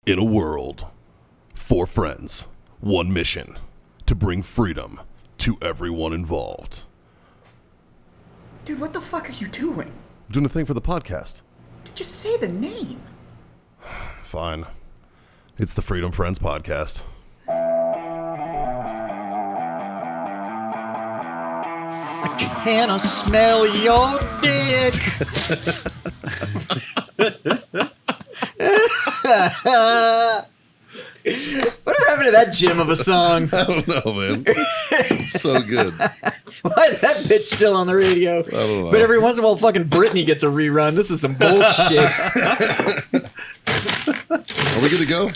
In a world, 4 friends, 1 mission, to bring freedom to everyone involved. Dude, what the fuck are you doing? I'm doing a thing for the podcast. Just say the name. Fine. It's the Freedom Friends Podcast. Can I smell your dick? What happened to that gem of a song? I don't know, man. It's so good. Why is that bitch still on the radio? I don't know. But every once in a while, fucking Britney gets a rerun. This is some bullshit. Are we good to go?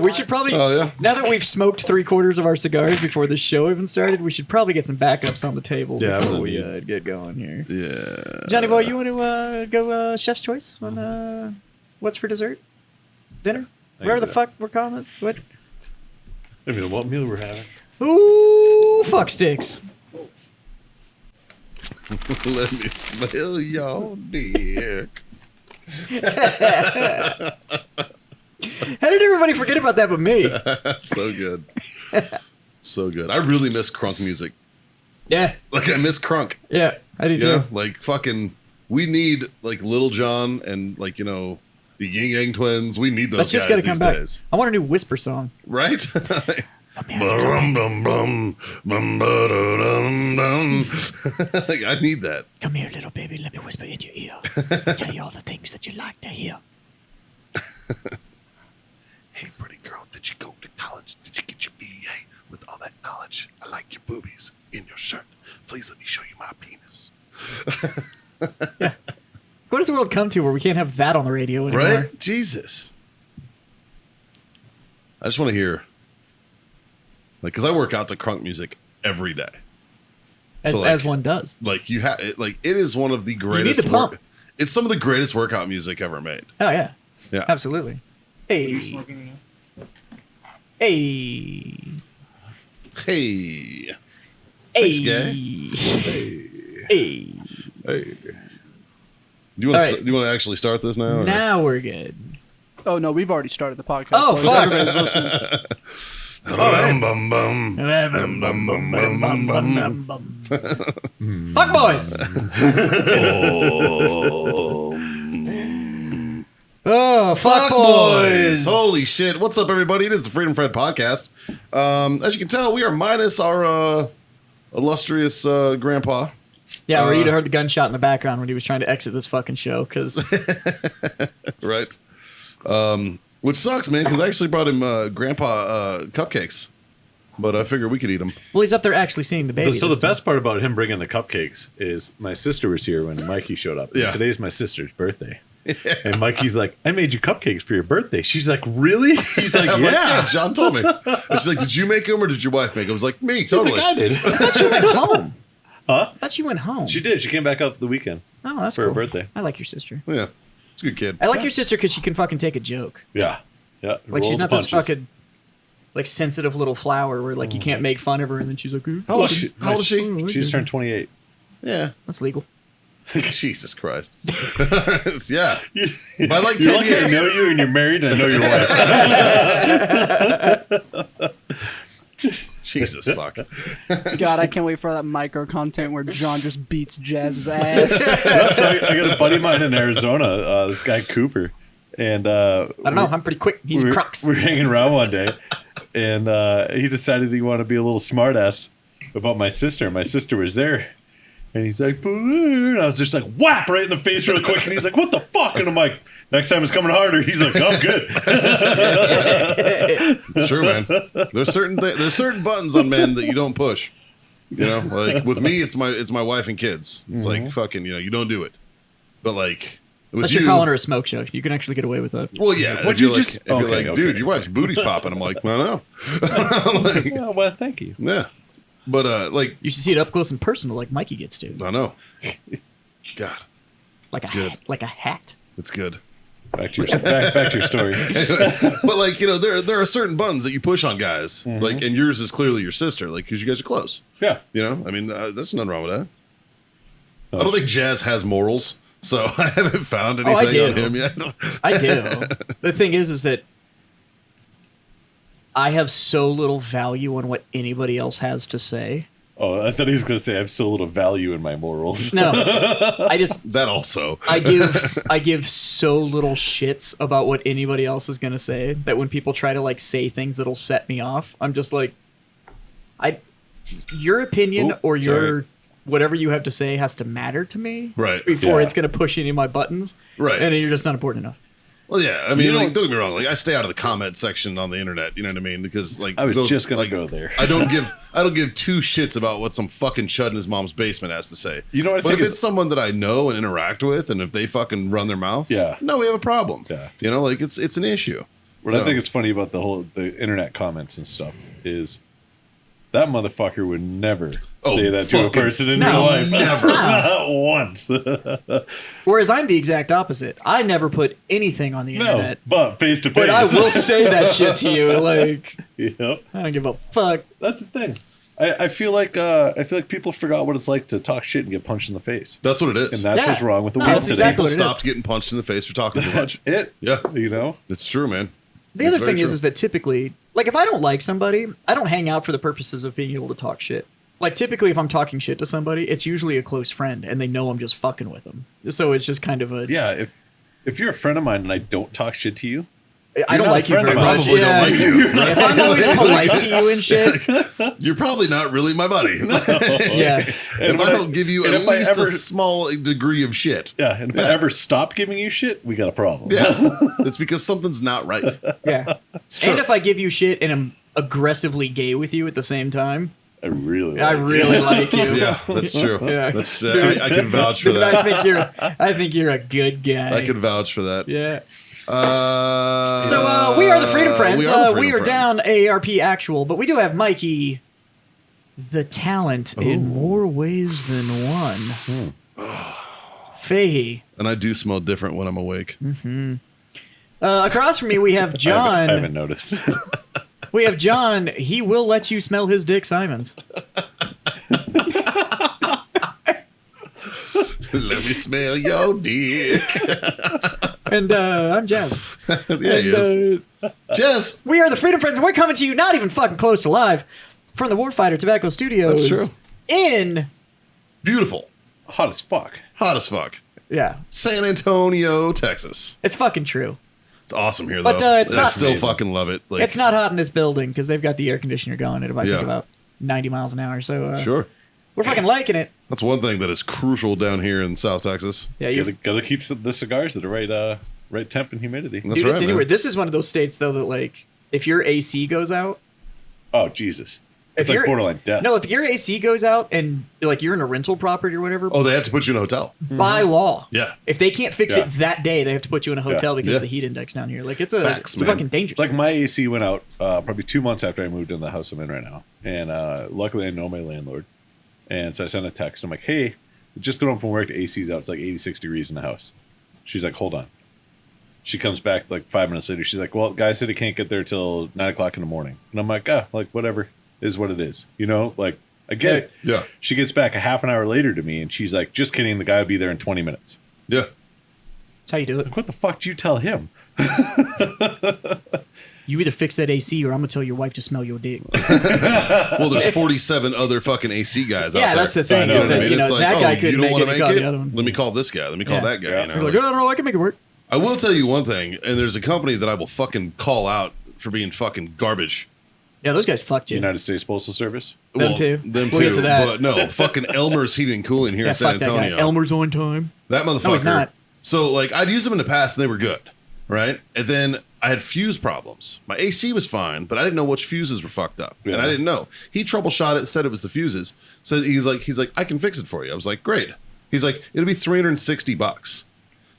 We should probably, now that we've smoked 3/4 of our cigars before this show even started, we should probably get some backups on the table before we get going here. Yeah. Johnny boy, you want to go chef's choice on what's for dessert? Dinner? Whatever the fuck we're calling this? What? I don't know what meal we're having. Ooh, fuck sticks. Let me smell your dick. How did everybody forget about that but me? So good. So good. I really miss crunk music. Yeah. Like, I miss crunk. Yeah, I do You too. know? Like, fucking, we need, like, Little John and, like, you know, the Yin Yang Twins. We need those That shit's guys gotta come these back. days. I want a new whisper song. Right? Like, I need that. Come here, little baby. Let me whisper in your ear. Tell you all the things that you like to hear. Hey, pretty girl, did you go to college? Did you get your BA? With all that knowledge, I like your boobies in your shirt. Please let me show you my penis. What does the world come to where we can't have that on the radio anymore? Right? Jesus. I just want to hear, like, because I work out to crunk music every day. As one does. Like, you have, it is one of the greatest. the pump. It's some of the greatest workout music ever made. Oh, yeah. Yeah. Absolutely. Hey. Hey. Hey. Hey. Thanks, guy. Hey. Hey. Do you want to actually start this now? Or? Now we're good. Oh, no, we've already started the podcast. Oh, boys. fuck. Everybody's listening. Fuck boys. Oh, fuck boys. Holy shit. What's up, everybody? It is the Freedom Friend Podcast. As you can tell, we are minus our illustrious grandpa. Yeah, where you'd have heard the gunshot in the background when he was trying to exit this fucking show, because... Right. Which sucks, man, because I actually brought him grandpa cupcakes. But I figured we could eat them. Well, he's up there actually seeing the baby. So the best part about him bringing the cupcakes is my sister was here when Mikey showed up. Yeah. And today's my sister's birthday. Yeah. And Mikey's like, I made you cupcakes for your birthday. She's like, really? He's like, I'm yeah. like, yeah, John told me. And she's like, did you make them or did your wife make them? I was like, me, totally. He's like, I did. I thought you went home. Huh? I thought you went home. She did. She came back up the weekend. Oh, that's for cool. her birthday. I like your sister. Yeah. It's a good kid. I like your sister because she can fucking take a joke. Yeah. Yeah. Like, Roll she's the not this punches. fucking, like, sensitive little flower where, like, you can't make fun of her and then she's like, How old is she? How old is she? She just turned 28. Yeah. that's legal. Jesus Christ. Yeah. By like 10 You're lucky years. I know you and you're married and I know your wife. Jesus fuck. God, I can't wait for that micro content where John just beats Jazz's ass. So I got a buddy of mine in Arizona, this guy Cooper. And I don't know. I'm pretty quick. He's Crocs. We were hanging around one day, and he decided he wanted to be a little smartass about my sister. My sister was there, and he's like, and I was just like, whap, right in the face real quick. And he's like, what the fuck? And I'm like, next time it's coming harder. He's like, I'm good. It's true, man. There's certain buttons on men that you don't push. You know, like with me, it's my wife and kids. It's like fucking, you don't do it. But like with Unless you, you're calling her a smoke show. You can actually get away with that. well, yeah. What'd If you're you like, just- if you're okay, like, dude, okay. your wife's booty's popping. I'm like, I know. Like, Yeah, well, thank you. yeah. But like, You should see it up close and personal like Mikey gets to. I know. God, Like It's a good. hat. Like a hat. it's good. Back to your story. But like, there are certain buttons that you push on guys. Like, and yours is clearly your sister. Like, because you guys are close. Yeah. I mean, there's nothing wrong with that. I don't think Jazz has morals. So I haven't found anything I do. on him yet. I do. The thing is that I have so little value on what anybody else has to say. Oh, I thought he was going to say I have so little value in my morals. No, I just That also. I give so little shits about what anybody else is gonna say that when people try to like say things that'll set me off, I'm just like, your opinion or your whatever you have to say has to matter to me, Right. Before it's gonna push any of my buttons, Right. And you're just not important enough. Well, yeah. I mean, like, don't get me wrong. Like, I stay out of the comment section on the internet. You know what I mean? Because like, I was just gonna like, go there. I don't give two shits about what some fucking chud in his mom's basement has to say. You know what I but think if is- it's someone that I know and interact with, and if they fucking run their mouths, Yeah. no, we have a problem. Yeah. You know, like it's an issue. What I think is funny about the internet comments and stuff is that motherfucker would never say that to a fucking- person in No, real life. never. Not once. Whereas I'm the exact opposite. I never put anything on the No, internet, but face to face. but I will say that shit to you. Like, Yep. I don't give a fuck. That's the thing. I feel like people forgot what it's like to talk shit and get punched in the face, That's what it is. and that's Yeah. what's wrong with the No, world that's today. exactly People what it is. stopped getting punched in the face for talking too That's much. it. Yeah. You know. It's true, man. The It's other very thing true. is that typically, like, if I don't like somebody, I don't hang out for the purposes of being able to talk shit. Like, typically, if I'm talking shit to somebody, it's usually a close friend, and they know I'm just fucking with them. So it's just kind of a... Yeah. If you're a friend of mine and I don't talk shit to you, I don't not a like you friend very of mine. much. Probably don't like you. If I'm always polite to you and shit, You're probably not really my buddy. yeah. If when I don't give you and at if I least ever- a small degree of shit. yeah, and if I ever stop giving you shit, we got a problem. Yeah. It's because something's not right. Yeah. true. And if I give you shit and I'm aggressively gay with you at the same time, I really, I really like you. Yeah, that's true. Yeah. That's I can vouch for I that. think you're a good guy. I can vouch for that. Yeah. So So we are the Freedom Friends. We are, the we Freedom are Friends. down AARP actual, but we do have Mikey, the talent in more ways than one. Fahey. And I do smell different when I'm awake. Across from me, we have John. I haven't noticed. We have John. He will let you smell his dick, Simons. Let me smell your dick. And I'm Jazz. Yeah, he is. Jess. We are the Freedom Friends, and we're coming to you not even fucking close to live from the Warfighter Tobacco Studios. That's true. In, Beautiful. Hot as fuck. Hot as fuck. yeah, San Antonio, Texas. it's fucking true. It's awesome here, But, though. it's I not- still Amazing. fucking love it. Like, It's not hot in this building because they've got the air conditioner going at about, I think Yeah. about 90 miles an hour. So Sure. we're fucking liking it. That's one thing that is crucial down here in South Texas. Yeah, You you gotta keep the cigars at the right temp and humidity. That's dude, right, it's anywhere. man. This is one of those states though that like if your AC goes out, Oh Jesus! if It's like your borderline death. No, if your AC goes out and like you're in a rental property or whatever, Oh, they have to put you in a hotel. by law, Yeah. if they can't fix Yeah. it that day, they have to put you in a hotel because Yeah. of the heat index down here. Like it's Facts, it's man. fucking dangerous. Like my AC went out probably 2 months after I moved in the house I'm in right now, and luckily I know my landlord, and so I sent a text. I'm like, "Hey, just got home from work. The AC's out. It's like 86 degrees in the house." She's like, "Hold on." She comes back like 5 minutes later. She's like, "Well, guy said he can't get there till 9 o'clock in the morning," and I'm like, like whatever is what it is, you know, like. I get it. Yeah. She gets back a half an hour later to me, and she's like, "Just kidding. The guy will be there in 20 minutes." Yeah. That's how you do it. Like, what the fuck do you tell him? You either fix that AC or I'm gonna tell your wife to smell your dick. Well, there's 47 other fucking AC guys out there. Yeah, that's the thing. I know Is what I that, mean. you know, It's like, that guy you couldn't don't make wanna it. He called it? the other one. Let me call this guy. Let me call Yeah. that guy. Yeah. You know, You're like, like- no, I can make it work. I will tell you one thing, and there's a company that I will fucking call out for being fucking garbage. Yeah, those guys fucked you. United States Postal Service. Them too. Them We'll too. get to that. But no, fucking Elmer's Heating and Cooling here Yeah, in San fuck that Antonio. guy. Elmer's on time. That motherfucker. No, he's not. So, like, I'd used them in the past and they were good, right? And then I had fuse problems. My AC was fine, but I didn't know which fuses were fucked up. And I Yeah. didn't know. He troubleshot it, said it was the fuses. Said he's like, I can fix it for you. I was like, great. He's like, it'll be $360.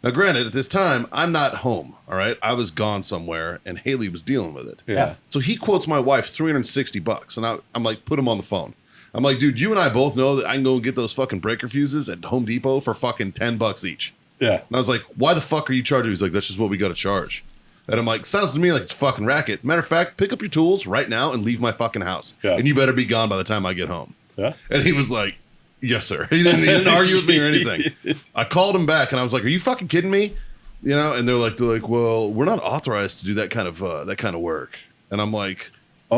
Now, granted, at this time, I'm not home, all right? I was gone somewhere, and Haley was dealing with it. Yeah. So he quotes my wife $360, and I'm like, put him on the phone. I'm like, dude, you and I both know that I can go and get those fucking breaker fuses at Home Depot for fucking $10 each. Yeah. And I was like, why the fuck are you charging? He's like, that's just what we got to charge. And I'm like, sounds to me like it's a fucking racket. Matter of fact, pick up your tools right now and leave my fucking house. Yeah. And you better be gone by the time I get home. Yeah. And he was like, yes, sir. He didn't argue with me or anything. I called him back and I was like, are you fucking kidding me? You know, and they're like, well, we're not authorized to do that kind of work. And I'm like,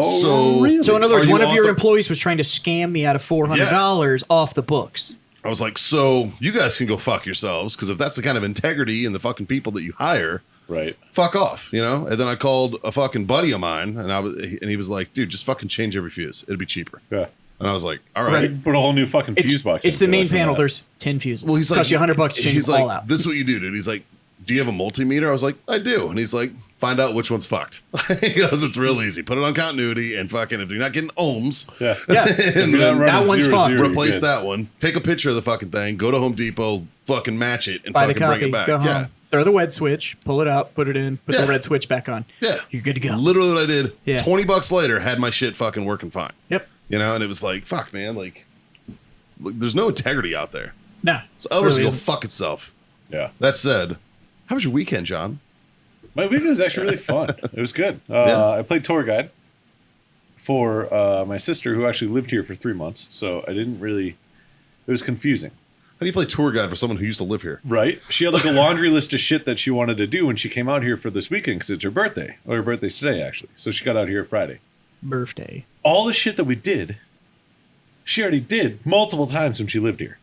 Oh, So- really? So in other Are words, you one of your author- employees was trying to scam me out of $400 off the books. I was like, so you guys can go fuck yourselves, because if that's the kind of integrity in the fucking people that you hire, right. fuck off, you know? And then I called a fucking buddy of mine, and he was like, dude, just fucking change every fuse. It'd be cheaper. Yeah. And I was like, all right. Put a whole new fucking fuse box. It's in the main less than panel. that. There's 10 fuses. Well, he's like, cost you $100 to change he's them like, all out. this is what you do, dude. He's like, do you have a multimeter? I was like, I do. And he's like, find out which one's fucked. He goes, it's real easy. Put it on continuity, and fucking, if you're not getting ohms, Yeah. Yeah. If you're not running That one's 0, fucked. 0, replace you're good. that one. Take a picture of the fucking thing. Go to Home Depot, fucking match it, and Buy the fucking bring copy. it back. Go home. Yeah. Throw the wet switch. Pull it out. Put it in. Put Yeah. the red switch back on. Yeah. You're good to go. Literally what I did. Yeah. $20 later, had my shit fucking working fine. Yep. You know, and it was like, fuck, man, like, there's no integrity out there. Nah. So Elvis really go isn't. fuck itself. Yeah. That said, how was your weekend, John? My weekend was actually really fun. It was good. Yeah. I played tour guide for my sister, who actually lived here for 3 months. So I didn't really. It was confusing. How do you play tour guide for someone who used to live here? Right? She had like a laundry list of shit that she wanted to do when she came out here for this weekend because it's her birthday. Or her birthday's today, actually. So she got out here Friday. Birthday. All the shit that we did, she already did multiple times when she lived here.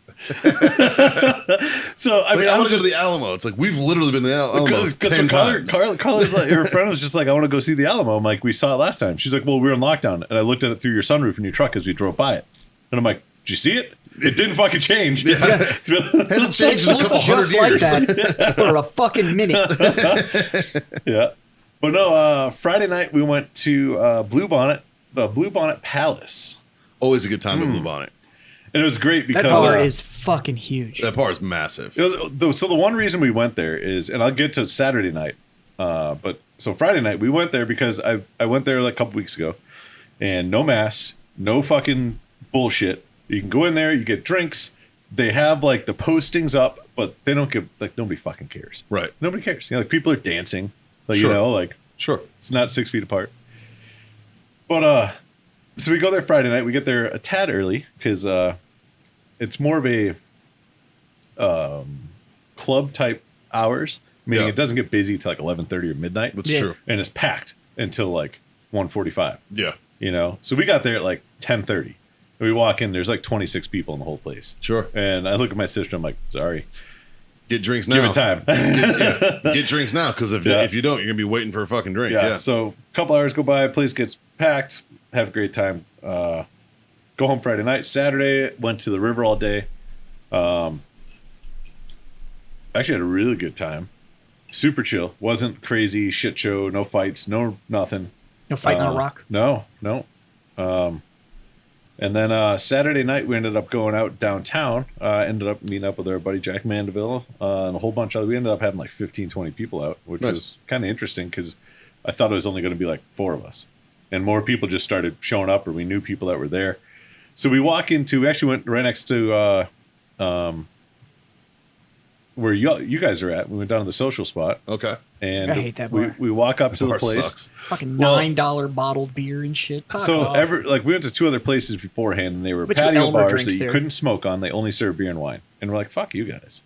So I mean, I I'm want to go just to the Alamo. It's like, we've literally been to the Alamo Because 10 times. Carla's like, her friend was just like, I want to go see the Alamo. I'm like, we saw it last time. She's like, well, we were in lockdown, and I looked at it through your sunroof in your truck as we drove by it. And I'm like, did you see it? It didn't fucking change. It's Hasn't changed in a couple hundred Just like years. that for a fucking minute. yeah. But no, Friday night we went to Blue Bonnet Palace. Always a good time at Blue Bonnet. And it was great because That bar is fucking huge. That bar is massive. so the one reason we went there is, and I'll get to Saturday night, but so Friday night we went there because I went there like a couple weeks ago, and no mass, no fucking bullshit. You can go in there, you get drinks. They have like the postings up, but they don't give, like, nobody fucking cares. Right. Nobody cares. You know, like people are dancing, like Sure. you know, like Sure. it's not 6 feet apart. But so we go there Friday night. We get there a tad early because it's more of a club type hours, meaning Yeah. it doesn't get busy till like 11:30 or midnight. That's Yeah. true. And it's packed until like 1:45. Yeah. You know, so we got there at like 10:30. We walk in, there's like 26 people in the whole place. Sure. And I look at my sister, I'm like, sorry, Get drinks now. give it time. Get drinks now, because Yeah. if you don't, you're going to be waiting for a fucking drink. Yeah. Yeah. So a couple hours go by, place gets packed, have a great time. Go home Friday night. Saturday, went to the river all day. Actually had a really good time. Super chill. Wasn't crazy shit show. No fights. No nothing. No fighting on a rock. No. And then Saturday night we ended up going out downtown. Ended up meeting up with our buddy Jack Mandeville and a whole bunch of. We ended up having like 15, 20 people out, which Nice. was kind of interesting because I thought it was only going to be like 4 of us, and more people just started showing up, or we knew people that were there. So we walk into. We actually went right next to where you guys are at. We went down to the social spot, Okay. and I hate that we bar. we walk up to the Bar place. sucks. Fucking Well- $9 bottled beer and shit. Fuck So off. we went to 2 other places beforehand, and they were Which patio Elmer bars drinks that you there. couldn't smoke on. They only serve beer and wine, and we're like, "Fuck you guys,"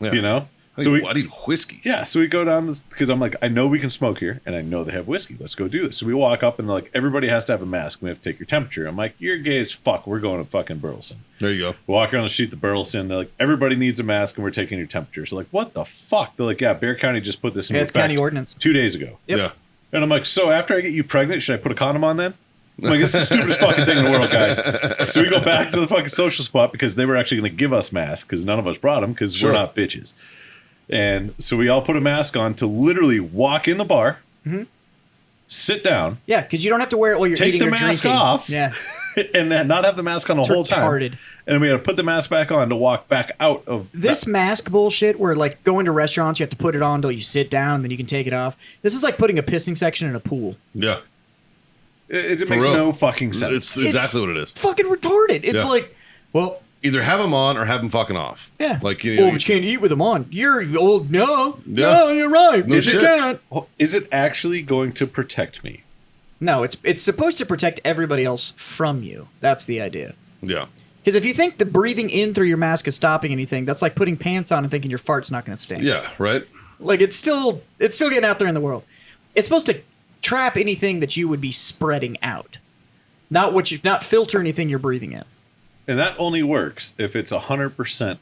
Yeah. you know. I So need whiskey. yeah, so we go down because I'm like, I know we can smoke here, and I know they have whiskey. Let's go do this. So we walk up, and they're like, everybody has to have a mask. We have to take your temperature. I'm like, you're gay as fuck. We're going to fucking Burleson. There you go. We walk around the street to Burleson. They're like, everybody needs a mask, and we're taking your temperature. So like, what the fuck? They're like, yeah, Bear County just put this in Yeah, it's effect county ordinance. 2 days ago. Yep. Yeah. And I'm like, so after I get you pregnant, should I put a condom on then? I'm like, it's the stupidest fucking thing in the world, guys. So we go back to the fucking social spot because they were actually going to give us masks because none of us brought them because Sure. we're not bitches. And so we all put a mask on to literally walk in the bar, sit down, Yeah, because you don't have to wear it while you're Take eating the or mask drinking. off. Yeah. and then not have the mask on the whole time. retarded. And we had to put the mask back on to walk back out of This mask bullshit where, like, going to restaurants, you have to put it on until you sit down, then you can take it off. This is like putting a pissing section in a pool. Yeah. It makes real. no fucking sense. It's exactly what it is. Fucking retarded. It's Yeah. like, well, Either have them on or have them fucking off. yeah. Like, you know, oh, but you can't eat with them on. You're old. No. Yeah. No, you're right. No you shit. can't. Is it actually going to protect me? No, it's supposed to protect everybody else from you. That's the idea. yeah. Because if you think the breathing in through your mask is stopping anything, that's like putting pants on and thinking your fart's not going to stink. Yeah. Right. Like it's still getting out there in the world. It's supposed to trap anything that you would be spreading out. Not filter anything you're breathing in. And that only works if it's 100%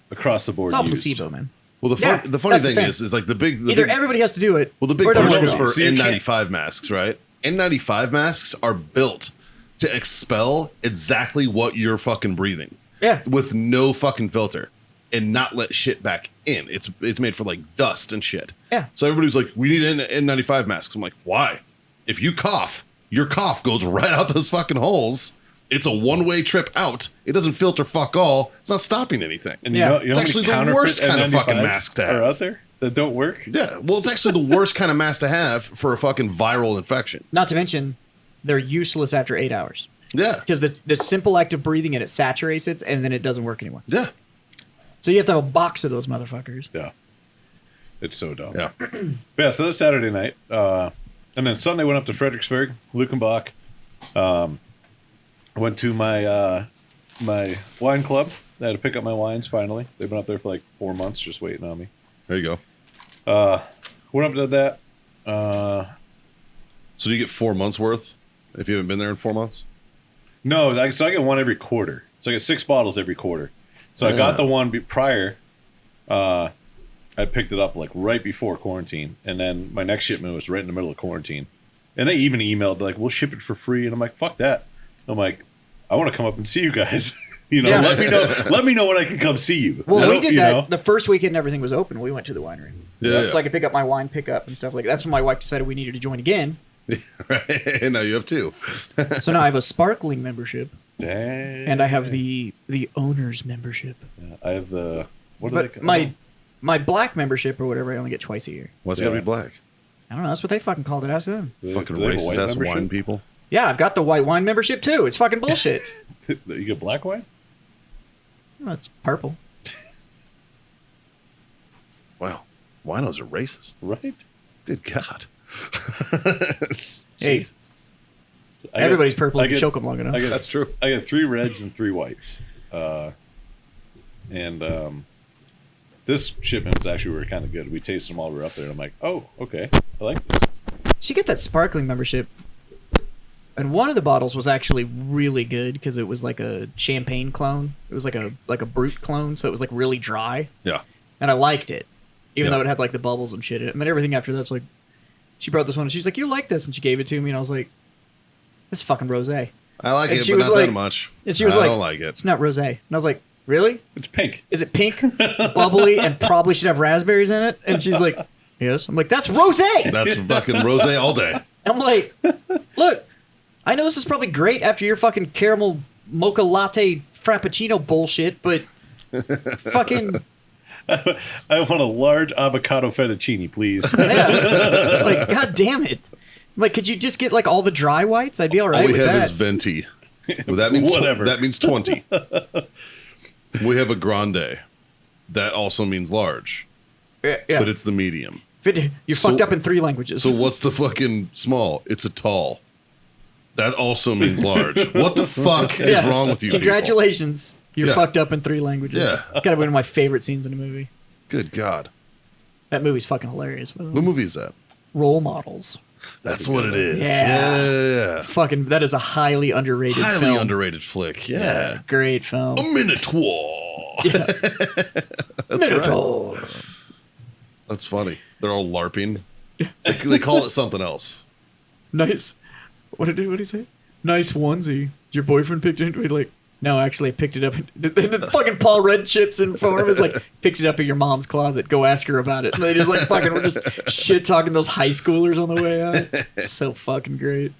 across the board. It's all used. placebo, man. Well, Yeah, the funny that's the thing thing. is like the Either big, everybody has to do it. well, the big or it doesn't push was work. for So you can't- N95 masks, right? N95 masks are built to expel exactly what you're fucking breathing. Yeah. With no fucking filter and not let shit back in. It's made for like dust and shit. Yeah. So everybody's like, we need N95 masks. I'm like, why? If you cough, your cough goes right out those fucking holes. It's a one-way trip out. It doesn't filter fuck all. It's not stopping anything. And Yeah. you know It's how actually many the worst counterfeit kind of fucking N95s mask to have. are out there that don't work? Yeah, well, it's actually the worst kind of mask to have for a fucking viral infection. Not to mention, they're useless after 8 hours. Yeah, Because the simple act of breathing it saturates it, and then it doesn't work anymore. yeah, So you have to have a box of those motherfuckers. Yeah. It's so dumb. yeah. Yeah, so that's Saturday night. And then Sunday went up to Fredericksburg, Lukenbach. Went to my my wine club. I had to pick up my wines finally. They've been up there for like 4 months just waiting on me. There you go. Went up to that. So do you get 4 months worth if you haven't been there in 4 months? No, so I get one every quarter. So I get 6 bottles every quarter. So I got the one prior. I picked it up like right before quarantine, and then my next shipment was right in the middle of quarantine. And they even emailed like, "We'll ship it for free," and I'm like, "Fuck that!" I'm like, "I want to come up and see you guys." Yeah. Let me know. Let me know when I can come see you. Well, I we don't- did you that know? the first weekend everything was open. We went to the winery. Yeah, So I could pick up my wine pickup and stuff like that. That's when my wife decided we needed to join again. Right. Now you have 2. So now I have a sparkling membership, Dang. and I have the owner's membership. I have the what do they But call my black membership or whatever, I only get twice a year. Why's it gotta be black? I don't know. That's what they fucking called it. Ask them. Do they- Fucking do they have a racist white ass membership? wine people. Yeah, I've got the white wine membership too. It's fucking bullshit. You get black wine? Well, it's purple. Wow. Winos are racist. Right? Good God. Hey, Jesus. I get- everybody's purple I if you get- choke them long enough. I get, That's true. I got 3 reds and 3 whites. This shipment was actually were kind of good. We tasted them while we were up there, and I'm like, oh, okay, I like this. So you get that sparkling membership, and one of the bottles was actually really good because it was like a champagne clone. It was like a brute clone, so it was like really dry, Yeah. and I liked it, even Yeah. though it had like the bubbles and shit in it. And then everything after that's like, she brought this one, and she's like, "You like this?" And she gave it to me, and I was like, "This is fucking rosé." I like And it, she but was not like- that much. And she was I like, don't like it. It's not rosé." And I was like, "Really? It's pink. Is it pink, bubbly, and probably should have raspberries in it?" And she's like, "Yes." I'm like, "That's rosé." That's fucking rosé all day. I'm like, "Look, I know this is probably great after your fucking caramel mocha latte frappuccino bullshit, but fucking I want a large avocado fettuccine, please. yeah, like god damn it." I'm like, could you just get like all the dry whites? I'd be all right All we with have that. is venti. Well, that means Whatever. That means 20. We have a grande. That also means large, yeah, yeah. but it's the medium. You're fucked up in 3 languages. So what's the fucking small? It's a tall. That also means large. What the fuck is Yeah. wrong with you? Congratulations, you're Yeah. fucked up in 3 languages. Yeah. It's gotta be one of my favorite scenes in a movie. People? Good God. That movie's fucking hilarious. By the way. What movie is that? Role models. That's what it is. Yeah. Yeah. Fucking, that is a highly underrated Highly film. underrated flick. Yeah. Great film. A Minotaur. That's right. Minotaur. That's funny. They're all LARPing. They call it something else. Nice. What did he say? Nice onesie. Your boyfriend picked it. Like, no, actually, I picked it up. The fucking Paul Rudd chips in form is like, picked it up in your mom's closet. Go ask her about it. And they just like fucking were just shit talking those high schoolers on the way out. So fucking great.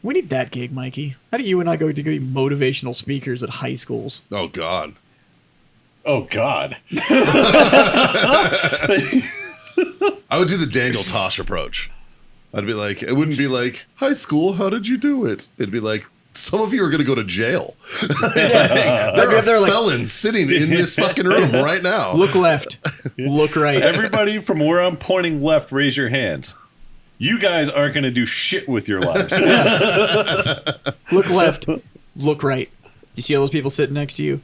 We need that gig, Mikey. How do you and I go to be motivational speakers at high schools? Oh, God. Oh God. I would do the Daniel Tosh approach. I'd be like, it wouldn't be like, high school, how did you do it? It'd be like, some of you are going to go to jail. There are They're like, felons sitting in this fucking room right now. look left, look right. Everybody from where I'm pointing left, raise your hands. You guys aren't going to do shit with your lives. Look left, look right. You see all those people sitting next to you?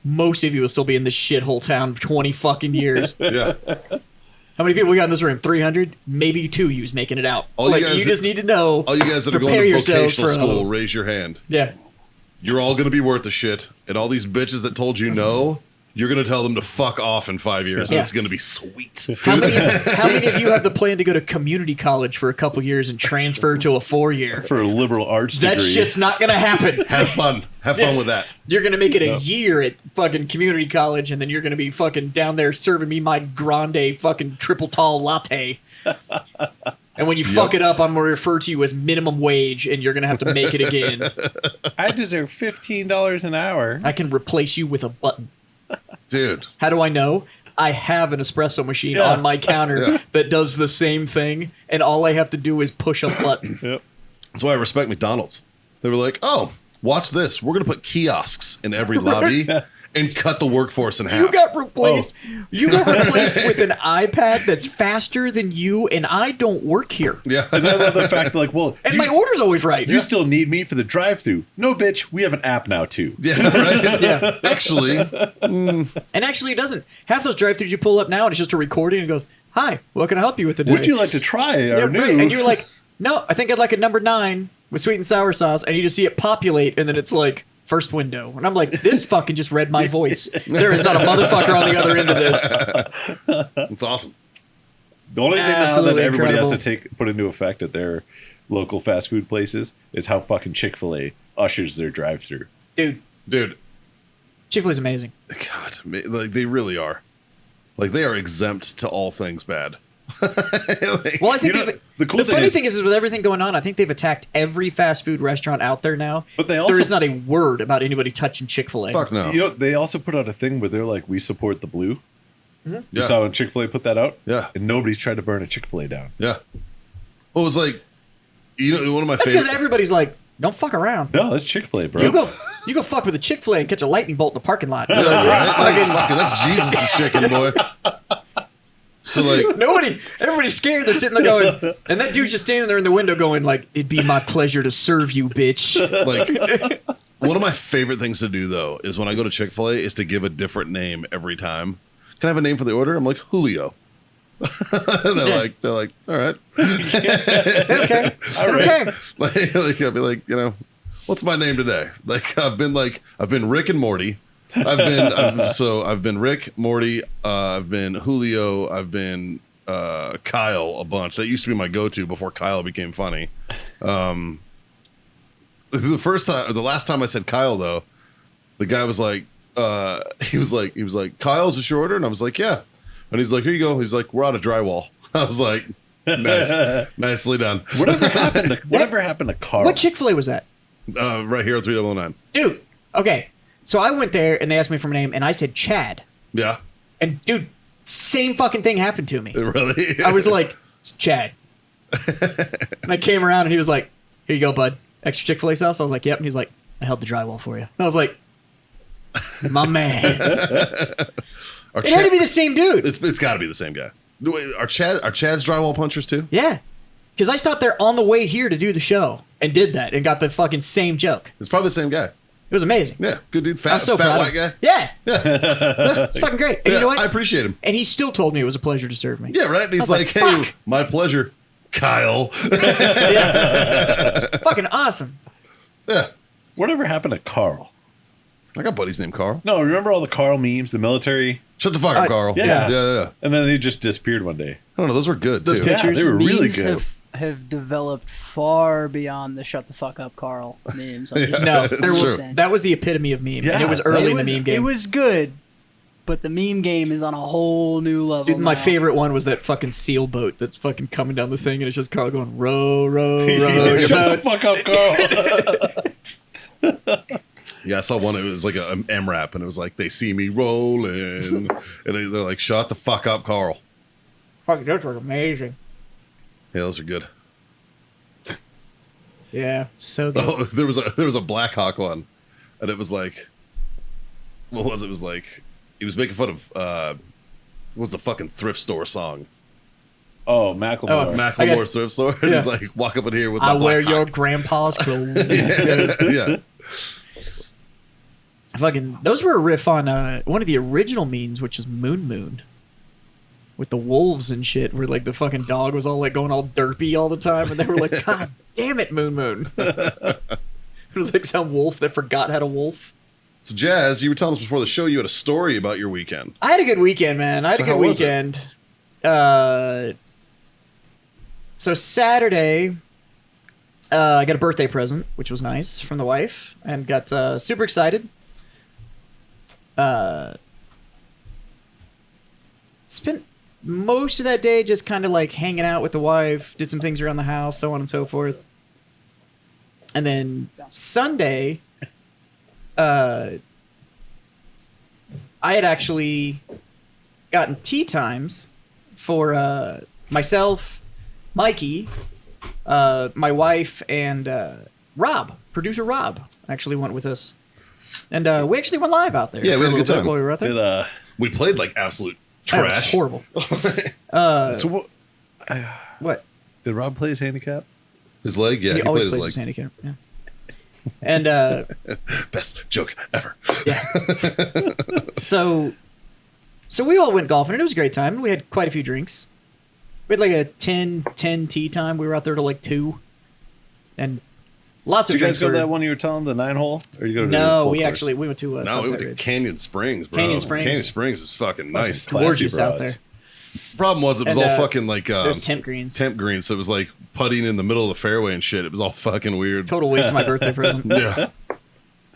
Most of you will still be in this shithole town for 20 fucking years. Yeah. How many people we got in this room? 300? Maybe 2 yous making it out. All you Like, guys you just need to know. All you guys that are going prepare to yourselves vocational for a- school, raise your hand. Yeah. You're all going to be worth the shit. And all these bitches that told you no, you're going to tell them to fuck off in 5 years. And Yeah. it's going to be sweet. How many of you have the plan to go to community college for a couple years and transfer to a 4-year? For a liberal arts That degree. shit's not gonna happen. Have fun. Have fun with that. You're gonna make it a year at fucking community college, and then you're gonna be fucking down there serving me my grande fucking triple tall latte. And when you fuck it up, I'm gonna refer to you as minimum wage, and you're gonna have to make it again. I deserve $15 an hour. I can replace you with a button. Dude. How do I know? I have an espresso machine on my counter that does the same thing, and all I have to do is push a button. Yep. That's why I respect McDonald's. They were like, oh, watch this. We're going to put kiosks in every lobby and cut the workforce in half. You got replaced. You got replaced with an iPad that's faster than you, and I don't work here. Yeah. And I love the fact that, like, well, And you, my order's always right. you still need me for the drive-thru. No, bitch, we have an app now, too. Yeah, right? Yeah. Actually, And actually, it doesn't. Half those drive-thrus you pull up now, and it's just a recording, and it goes, "Hi, what can I help you with today?" Would you like to try our Yeah, new... right. And you're like, "No, I think I'd like a number 9 with sweet and sour sauce," and you just see it populate, and then it's like, first window. And I'm like, this fucking just read my voice. There is not a motherfucker on the other end of this. it's awesome. The only thing now that Absolutely everybody has incredible. to put into effect at their local fast food places is how fucking Chick-fil-A ushers their drive-thru. Dude, Chick-fil-A's amazing. God, like they really are. Like they are exempt to all things bad. Like, Well, I think You know, they've- the cool the thing funny is- thing is with everything going on, I think they've attacked every fast food restaurant out there now. But they there also- is not a word about anybody touching Chick-fil-A. fuck no. You know, they also put out a thing where they're like, we support the blue. You Yeah. saw when Chick-fil-A put that out? Yeah. And nobody's tried to burn a Chick-fil-A down. Yeah. Well, it was like, you know, one of my That's because favorite. everybody's like, don't fuck around. No, that's Chick-fil-A, bro. You go fuck with a Chick-fil-A and catch a lightning bolt in the parking lot. Right? Like, fucking, that's Jesus' chicken, boy. So like, Everybody's scared. They're sitting there going, and that dude's just standing there in the window going, like, "It'd be my pleasure to serve you, bitch." like one of my favorite things to do though is when I go to Chick-fil-A is to give a different name every time. Can I have a name for the order? I'm like Julio. they're like, all right. Okay. Okay. like I'll be like, you know, what's my name today? Like I've been Rick and Morty. I've been Rick, Morty, I've been Julio, I've been Kyle a bunch. That used to be my go-to before Kyle became funny. The last time I said Kyle though, the guy was like, he was like, Kyle, is this your order? And I was like, yeah. And he's like, here you go. He's like, we're out of drywall. I was like, nice, nicely done. Whatever happened to Carl? What Chick-fil-A was that? Right here at 3009. Dude, okay. So I went there and they asked me for my name and I said Chad. Yeah, And dude, same fucking thing happened to me. really. I was like, it's Chad. And I came around and he was like, here you go, bud. Extra Chick-fil-A sauce? I was like, yep. And he's like, I held the drywall for you. And I was like, my man. It had to be the same dude. It's got to be the same guy. Wait, are Chad's drywall punchers too? Yeah. Because I stopped there on the way here to do the show and did that and got the fucking same joke. It's probably the same guy. It was amazing. Yeah, good dude. I'm Fat so proud white of guy. him. Yeah. It's fucking great. And Yeah, you know what? I appreciate him. And he still told me it was a pleasure to serve me. Yeah, right. And he's was like, like, hey, fuck. my pleasure, Kyle. Fucking awesome. Yeah, Whatever happened to Carl? I got buddies named Carl. No, remember all the Carl memes, the military? Shut the fuck up, Carl. yeah. yeah. And then they just disappeared one day. I don't know. Those were good Those too. pictures? Yeah, they were really Memes good. have developed far beyond the "shut the fuck up, Carl" memes. I'm just- No, It's there was, true. that was the epitome of meme. And it was Yeah, early It in the was- meme game. It was good, but the meme game is on a whole new level. Dude, my now. favorite one was that fucking seal boat that's fucking coming down the thing, and it's just Carl going, row, row, row. your Shut the boat." fuck up, Carl. Yeah, I saw one. It was like an M rap, and it was like they see me rolling, and they're like, "Shut the fuck up, Carl." Fucking, those were amazing. Yeah, those are good. Yeah, so good. Oh, there was a Black Hawk one, and it was like, what was it? It was like he was making fun of what was the fucking thrift store song? Oh, Macklemore. Oh, Macklemore's thrift store. And Yeah. he's like, walk up in here with my I wear Black your Hawk. grandpa's clothes. yeah. Fucking, those were a riff on one of the original memes, which is Moon Moon. with the wolves and shit, where like the fucking dog was all like going all derpy all the time, and they were like, God damn it, Moon Moon. It was like some wolf that forgot how to wolf. So, Jazz, you were telling us before the show you had a story about your weekend. I had a good weekend, man. I had So a good how was it? weekend. So Saturday, I got a birthday present, which was nice from the wife, and got super excited. Spent most of that day just kind of like hanging out with the wife, did some things around the house, so on and so forth. And then Sunday, I had actually gotten tea times for myself, Mikey, my wife, and Rob, producer Rob, actually went with us. And we actually went live out there. Yeah, we for had a good little bit time. while we were out there. We played like absolute That was trash. horrible. So what? What? Did Rob play his handicap? His leg, yeah, He he always played plays his his leg. handicap. Yeah. And Best joke ever. yeah. So we all went golfing, and it was a great time. We had quite a few drinks. We had like a 10 tea time. We were out there till like 2. And lots Did of you drinks. guys go to were- that one you were telling, the 9-hole? Or you go to the No, full we course? actually we went to No, we Sunset went to Ridge. Canyon Springs, bro. Canyon Springs. Canyon Springs is fucking nice. classy Gorgeous out broads. there. Problem was, it was And, all fucking like There's temp greens. temp green, so it was like putting in the middle of the fairway and shit. It was all fucking weird. Total waste of my birthday present. Yeah.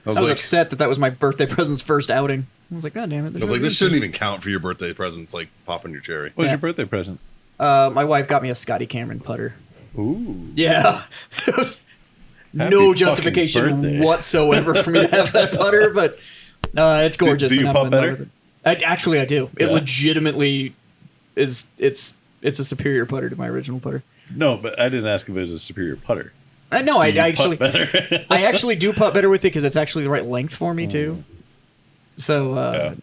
I was I was like, upset that was my birthday present's first outing. I was like, God damn it. I was like, this shouldn't even count for your birthday presents, like popping your cherry. What was Yeah. your birthday present? My wife got me a Scotty Cameron putter. Ooh. Yeah. Happy No fucking justification birthday. whatsoever for me to have that putter, but it's gorgeous. do you and putt I'm in love better? with it. I do. It Yeah. legitimately is. It's a superior putter to my original putter. No, but I didn't ask if it was a superior putter. No, I Do you actually putt better. I actually do putt better with it because it's actually the right length for me too. So Yeah.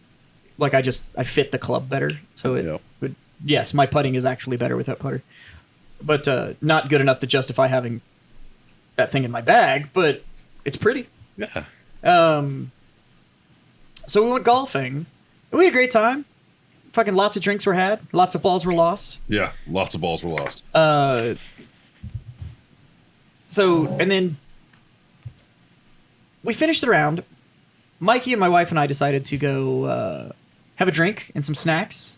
like I fit the club better. So it Yeah. would, yes, my putting is actually better with that putter, but not good enough to justify having that thing in my bag. But it's pretty. Yeah. So we went golfing. We had a great time. Fucking lots of drinks were had. Lots of balls were lost. Yeah, lots of balls were lost. So, and then we finished the round. Mikey and my wife and I decided to go have a drink and some snacks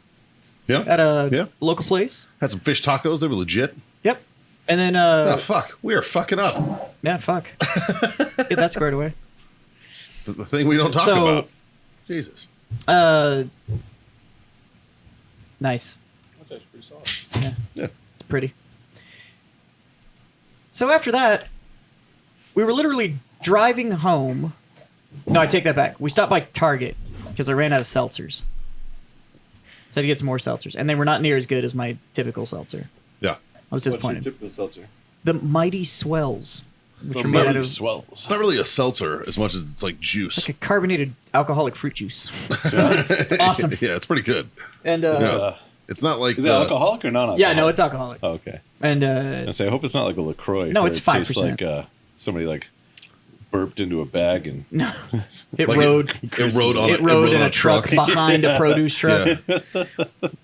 Yeah. at a Yeah. local place. Had some fish tacos. They were legit. Yep. And then, Oh, fuck. We are fucking up. yeah, fuck. Get that squared away. The thing we don't talk So- about. Jesus. Nice. Yeah. Yeah. It's pretty. So after that, we were literally driving home. No, I take that back. We stopped by Target because I ran out of seltzers. So I had to get some more seltzers. And they were not near as good as my typical seltzer. Yeah. I was disappointed. typical seltzer? The Mighty Swells, which The are made out Mighty of Swells. It's not really a seltzer as much as it's like juice. like a carbonated alcoholic fruit juice. It's awesome. Yeah, it's pretty good. And Yeah. It's not like Is it alcoholic or non-alcoholic? yeah, no, it's alcoholic. Oh, okay. And I say, I hope it's not like a LaCroix. No, where it's it tastes 5%. like somebody like burped into a bag and no, it like rode. It rode on. It rode in a truck behind a produce truck. Yeah.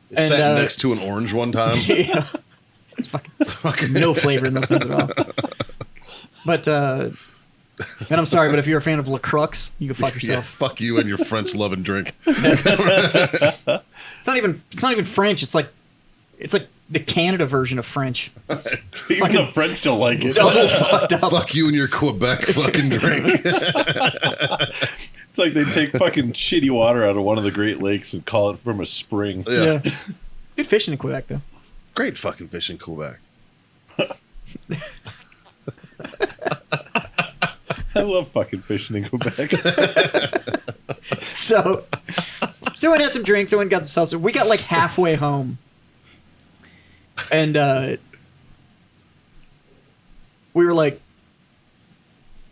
And, Sat next to an orange one time. Yeah. It's fucking no flavor in those things at all. But and I'm sorry, but if you're a fan of LaCroix, you can fuck Yeah, yourself. fuck you and your French loving drink. It's not even French. It's like the Canada version of French. even the French don't like it. Double fucked up. Fuck you and your Quebec fucking drink. It's like they take fucking shitty water out of one of the Great Lakes and call it from a spring. Yeah. Yeah. Good fishing in Quebec though. Great fucking fish in Quebec. I love fucking fishing in Quebec. So we went and had some drinks. I went and got some seltzer. We got like halfway home, and we were like,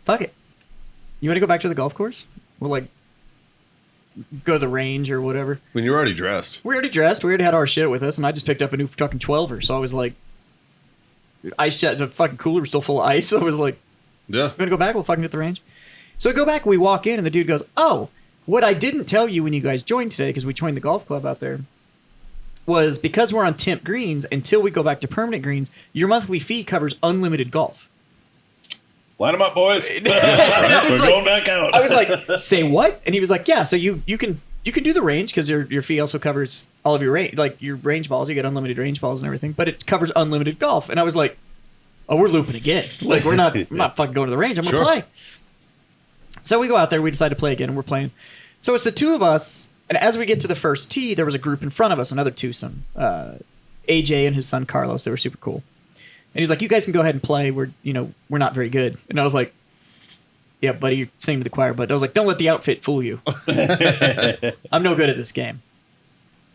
"Fuck it, you want to go back to the golf course? We'll like go to the range or whatever." When you're already dressed. We already dressed. We already had our shit with us, and I just picked up a new fucking 12er. So I was like, ice chest, the fucking cooler was still full of ice. So I was like, Yeah. "You want to go back? We'll fucking hit the range." So we go back. We walk in, and the dude goes, "Oh, what I didn't tell you when you guys joined today, because we joined the golf club out there, was because we're on temp greens, until we go back to permanent greens, your monthly fee covers unlimited golf. Line them up, boys. We're like- going back out. I was like, say what? And he was like, yeah, so you can do the range because your fee also covers all of your range, like your range balls. You get unlimited range balls and everything, but it covers unlimited golf. And I was like, oh, we're looping again. Like I'm not fucking going to the range. I'm going to play. So we go out there. We decide to play again, and we're playing. So it's the two of us. And as we get to the first tee, there was a group in front of us, another twosome. AJ and his son Carlos. They were super cool. And he's like, you guys can go ahead and play. We're not very good. And I was like, yeah, buddy, you're singing to the choir. But I was like, don't let the outfit fool you. I'm no good at this game.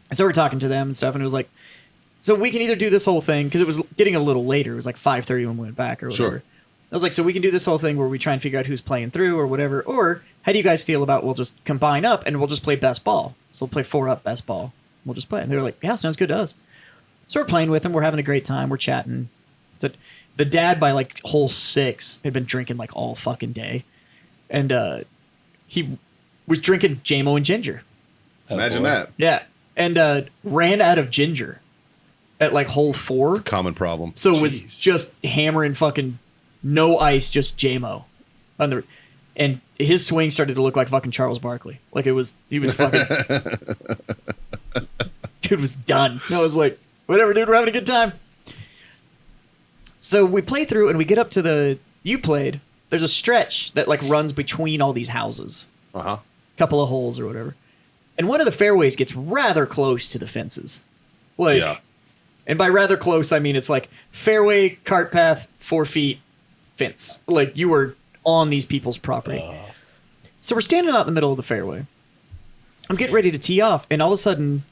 And so we're talking to them and stuff. And it was like, so we can either do this whole thing, because it was getting a little later. It was like 5:30 when we went back or whatever. Sure. I was like, so we can do this whole thing where we try and figure out who's playing through or whatever. Or how do you guys feel about we'll just combine up and we'll just play best ball? So we'll play 4-up best ball. We'll just play. And they were like, yeah, sounds good to us. So we're playing with them. We're having a great time. We're chatting. So the dad, by like hole 6, had been drinking like all fucking day. And he was drinking JMO and ginger. Imagine that. Yeah. And ran out of ginger at like hole 4. Common problem. So it was just hammering fucking no ice, just JMO. And his swing started to look like fucking Charles Barkley. Like he was fucking... Dude was done. And I was like, whatever, dude, we're having a good time. So we play through and we get up to the... You played. There's a stretch that like runs between all these houses. Uh-huh. Couple of holes or whatever. And one of the fairways gets rather close to the fences. Like... Yeah. And by rather close, I mean it's like fairway, cart path, 4 feet, fence. Like you were on these people's property. So we're standing out in the middle of the fairway. I'm getting ready to tee off, and all of a sudden,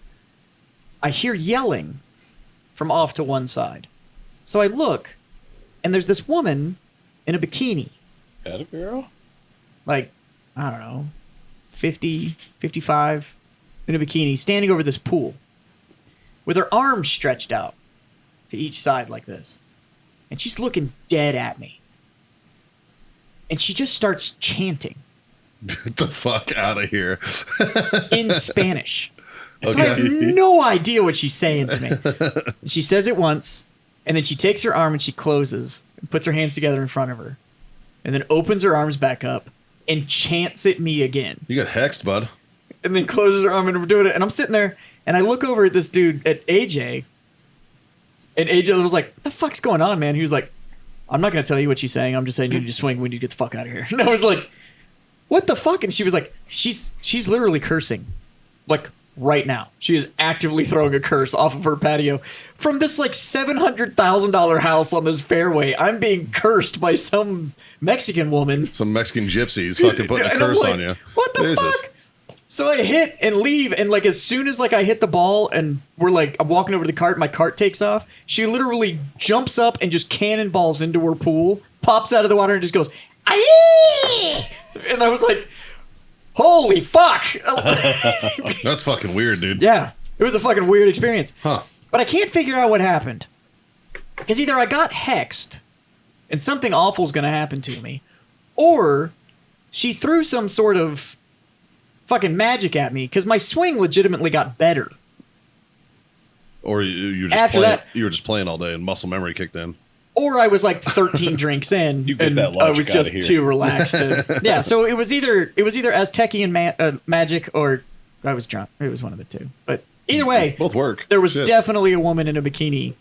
I hear yelling from off to one side. So I look, and there's this woman in a bikini. Had a girl? Like, I don't know, 50, 55, in a bikini, standing over this pool with her arms stretched out to each side like this. And she's looking dead at me. And she just starts chanting. Get the fuck out of here. In Spanish. So I have no idea what she's saying to me. She says it once, and then she takes her arm and she closes and puts her hands together in front of her. And then opens her arms back up and chants at me again. You got hexed, bud. And then closes her arm and we're doing it. And I'm sitting there and I look over at this dude, at AJ. And AJ was like, what the fuck's going on, man? He was like, I'm not going to tell you what she's saying. I'm just saying you need to swing. We need to get the fuck out of here. And I was like, what the fuck? And she was like, she's literally cursing. Like, right now. She is actively throwing a curse off of her patio. From this, like, $700,000 house on this fairway, I'm being cursed by some Mexican woman. Some Mexican gypsies fucking putting a curse on you. What the fuck? So I hit and leave, and like as soon as like I hit the ball and we're like I'm walking over to the cart, my cart takes off. She literally jumps up and just cannonballs into her pool, pops out of the water and just goes, "Aye!" And I was like, "Holy fuck!" That's fucking weird, dude. Yeah, it was a fucking weird experience. Huh? But I can't figure out what happened because either I got hexed and something awful is going to happen to me, or she threw some sort of fucking magic at me because my swing legitimately got better. Or you just After playing, that- you were just playing all day and muscle memory kicked in. Or I was like 13 drinks in, You get and that I logic was outta just here. too relaxed. Yeah, so it was either Aztecian magic or I was drunk. It was one of the two. But either way, Both work. there was Shit. definitely a woman in a bikini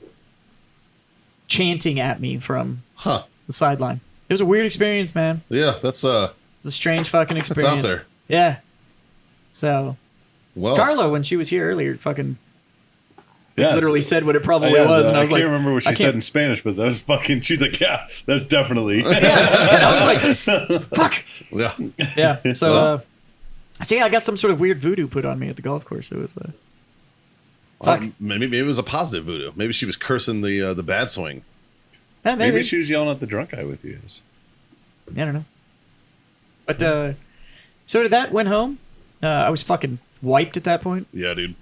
chanting at me from Huh? the sideline. It was a weird experience, man. Yeah, that's It was a strange fucking experience. out there. Yeah. So well. Carla, when she was here earlier, fucking Yeah. literally said what it probably Yeah, was, and I was can't like, remember what she said in Spanish, but that was fucking. She's like, yeah, that's definitely. And I was like, fuck. Yeah. Yeah. So, Well. so yeah, I got some sort of weird voodoo put on me at the golf course. It was fuck. Maybe it was a positive voodoo. Maybe she was cursing the bad swing. Yeah, maybe. Maybe she was yelling at the drunk guy with you. I don't know. But so did that. Went home. I was fucking wiped at that point, Yeah, dude.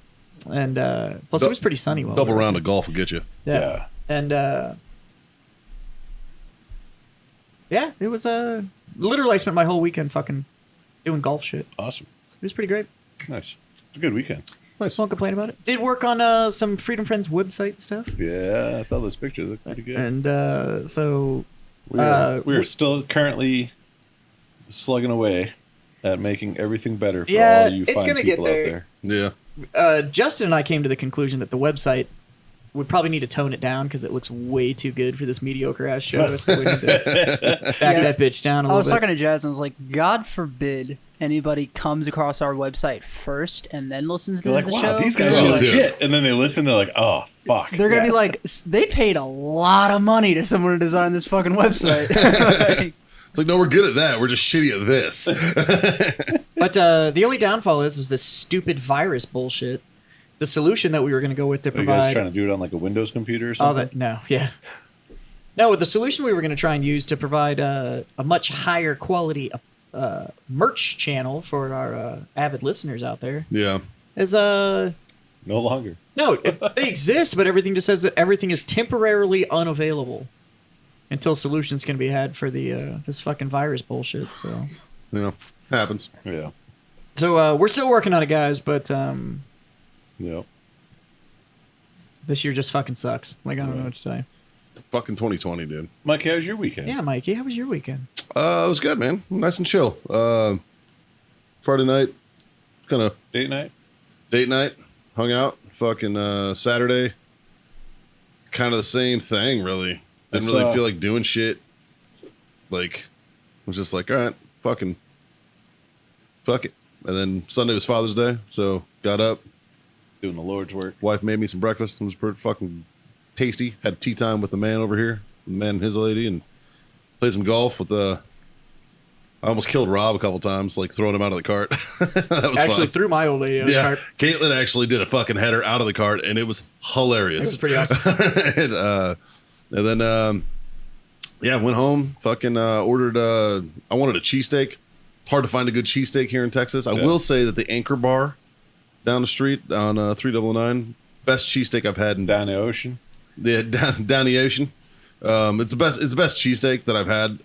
and plus it was pretty sunny. While Double we were round there. of golf will get you. Yeah. And yeah, it was literally I spent my whole weekend fucking doing golf shit. Awesome. It was pretty great. Nice. It's a good weekend. Nice. Won't complain about it. Did work on some Freedom Friends website stuff. Yeah, I saw those pictures. Look pretty good. And so We are still currently slugging away at making everything better for all you it's fine gonna people get out there. there. Yeah. Justin and I came to the conclusion that the website would probably need to tone it down because it looks way too good for this mediocre ass show. So we need to back that bitch down a I little was bit. talking to Jazz and I was like, God forbid anybody comes across our website first and then listens to They're like, the wow, show. these guys Oh, are dude. legit. And then they listen, they're like, oh, fuck. They're gonna be like, they paid a lot of money to someone to design this fucking website. Like, It's like, no, we're good at that. We're just shitty at this. But the only downfall is this stupid virus bullshit. The solution that we were going to go with to Are you guys provide trying to do it on like a Windows computer or all something? that no, the solution we were going to try and use to provide a much higher quality merch channel for our avid listeners out there Yeah. is No longer. no, they exist, but everything just says that everything is temporarily unavailable until solutions can be had for the this fucking virus bullshit. So Happens. Yeah. we're still working on it, guys, but Yeah. this year just fucking sucks. Like, I don't know what to tell you. Fucking 2020, dude. Mike, how was your weekend? Yeah, Mikey, how was your weekend? It was good, man. Nice and chill. Friday night, kind of Date night? date night, hung out. Fucking Saturday, kind of the same thing, really. Didn't really feel like doing shit. Like, was just like, all right, fuck it. And then Sunday was Father's Day, so got up. Doing the Lord's work. Wife made me some breakfast. It was pretty fucking tasty. Had tea time with the man over here, the man and his lady, and played some golf with the. I almost killed Rob a couple times, like throwing him out of the cart. That was Actually, fun. through my old lady on the Yeah, cart. Caitlin actually did a fucking header out of the cart, and it was hilarious. It was pretty awesome. and then, yeah, went home. Fucking ordered. I wanted a cheesesteak. It's hard to find a good cheesesteak here in Texas. I will say that the Anchor Bar down the street on 3009, best cheesesteak I've had in Down the ocean. down the ocean. It's the best. It's the best cheesesteak that I've had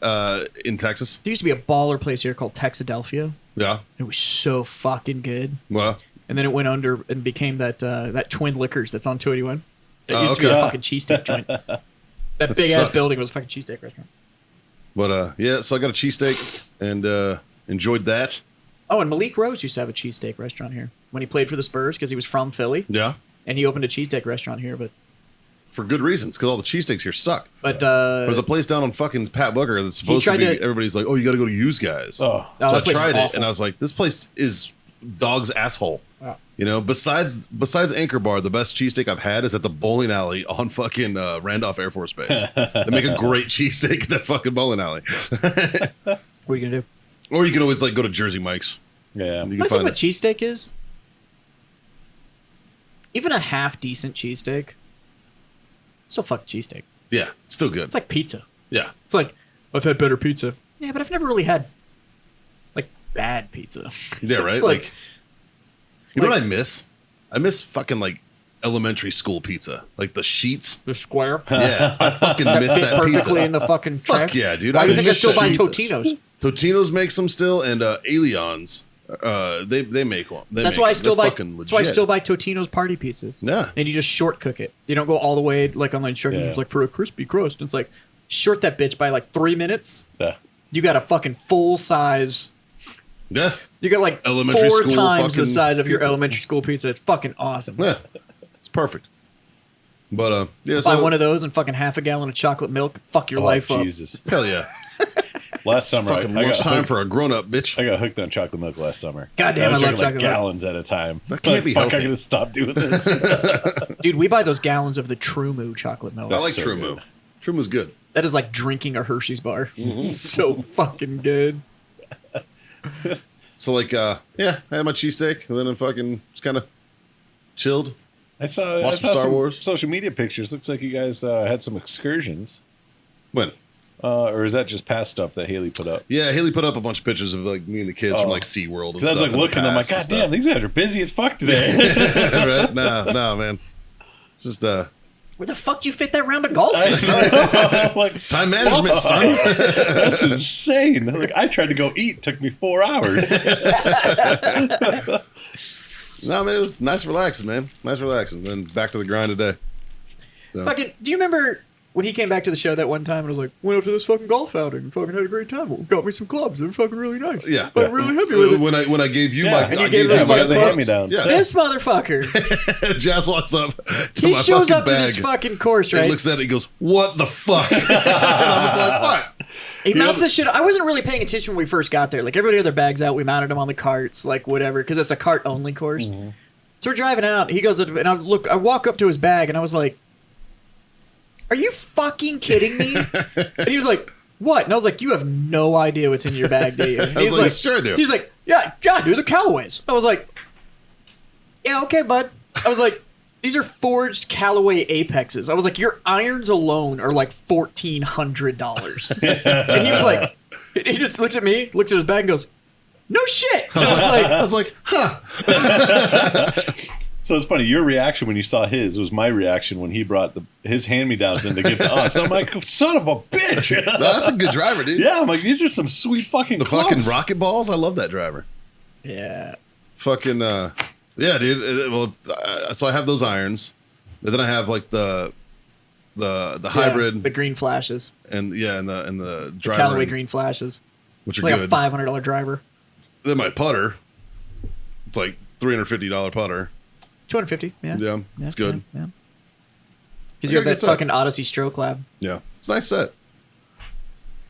in Texas. There used to be a baller place here called Texadelphia. Yeah. It was so fucking good. Well. And then it went under and became that that Twin Liquors that's on 281. That Oh, used to be a okay. fucking cheesesteak joint. That big ass sucks. building was a fucking cheesesteak restaurant. But yeah, so I got a cheesesteak and enjoyed that. Oh, and Malik Rose used to have a cheesesteak restaurant here when he played for the Spurs because he was from Philly. Yeah. And he opened a cheesesteak restaurant here, but For good reasons, because all the cheesesteaks here suck. There's There's a place down on fucking Pat Booker that's supposed to tried be. to- Everybody's like, "Oh, you got to go to Use Guys." Oh. So I that place is tried it, awful. and I was like, "This place is dog's asshole." Wow. You know, besides Anchor Bar, the best cheesesteak I've had is at the bowling alley on fucking Randolph Air Force Base. They make a great cheesesteak at that fucking bowling alley. What are you gonna do? Or you can always like go to Jersey Mike's. Yeah. You can My thing find with cheesesteak is even a half decent cheesesteak, it's still fucking cheesesteak. yeah, it's still good. It's like pizza. Yeah, It's like I've had better pizza. Yeah, but I've never really had like bad pizza. yeah, right. It's Like, you know like- what I miss? I miss fucking like elementary school pizza, like the sheets. The square. Yeah, I fucking miss Fit that perfectly pizza. in the fucking Fuck trash. yeah, dude. Why do you think I miss still that buy pizza. Totino's? Totino's makes them still, and Alion's, they make one. That's why I still buy. Fucking That's why I legit. still buy Totino's party pizzas. Yeah. And you just short cook it. You don't go all the way like on the instructions. Yeah. It's like for a crispy crust. It's like short that bitch by like 3 minutes. Yeah. You got a fucking full size. Yeah, You got like Elementary 4 school times the fucking size of your pizza. elementary school pizza. It's fucking awesome. yeah, it's perfect. But yeah, Buy so one of those and fucking half a gallon of chocolate milk. Fuck your Oh, life up. Jesus. hell yeah, Last summer, fucking I got lunchtime hooked- for a grown up bitch. I got hooked on chocolate milk last summer. Goddamn, I was I love drinking, like chocolate milk. gallons at a time. That can't Like, be fuck, healthy. I'm gonna stop doing this. Dude, we buy those gallons of the True Moo chocolate milk. I like so True good. Moo. True Moo's good. That is like drinking a Hershey's bar. Mm-hmm. It's so fucking good. So like, yeah, I had my cheesesteak, and then I fucking just kind of chilled. I saw Watch some Star Wars. social media pictures. Looks like you guys had some excursions. When? Or is that just past stuff that Haley put up? Yeah, Haley put up a bunch of pictures of like me and the kids from Oh. like SeaWorld and Because I stuff. was like in the looking, I'm like, past God and damn, these guys are busy as fuck today. right? No, man. Just Where the fuck do you fit that round of golf in? I'm like, time management, son. that's insane. Like I tried to go eat, took me 4 hours. No, man, it was nice relaxing, man. Nice relaxing. Then back to the grind today. So. Fucking, do you remember when he came back to the show that one time and was like, went up to this fucking golf outing and fucking had a great time. Got me some clubs. They're fucking really nice. Yeah. I'm really happy with it. When I gave you Yeah, my... and you I gave gave those you my fucking clubs. hand-me-downs. Yeah. This motherfucker, Jazz walks up to he my shows fucking up to bag. this fucking course, right? He looks at it, he goes, "What the fuck?" And I was like, "What?" He mounts this shit. I wasn't really paying attention when we first got there. Like, everybody had their bags out. We mounted them on the carts, like, whatever, because it's a cart-only course. Mm-hmm. So we're driving out. He goes, and I walk up to his bag, and I was like, are you fucking kidding me? And he was like, what? And I was like, you have no idea what's in your bag, do you? And I was he's like, sure I do. He's like, yeah, dude, the Callaways. I was like, yeah, okay, bud. I was like, these are forged Callaway Apexes. I was like, your irons alone are like $1,400. And he was like, he just looks at me, looks at his bag, and goes, no shit. And I was like, huh. So it's funny. Your reaction when you saw his was my reaction when he brought his hand-me-downs in to give to us. I'm like, son of a bitch. No, that's a good driver, dude. Yeah, I'm like, these are some sweet fucking The clubs. fucking rocket balls. I love that driver. yeah. Fucking yeah, dude. So I have those irons, but then I have like the hybrid The green flashes. and the driver, Callaway green flashes. which are Like good. a $500 driver. Then my putter. It's like $350 putter. 250, yeah. Yeah, it's good. Yeah. Because you have Okay, that good set. fucking Odyssey stroke lab. Yeah, it's a nice set.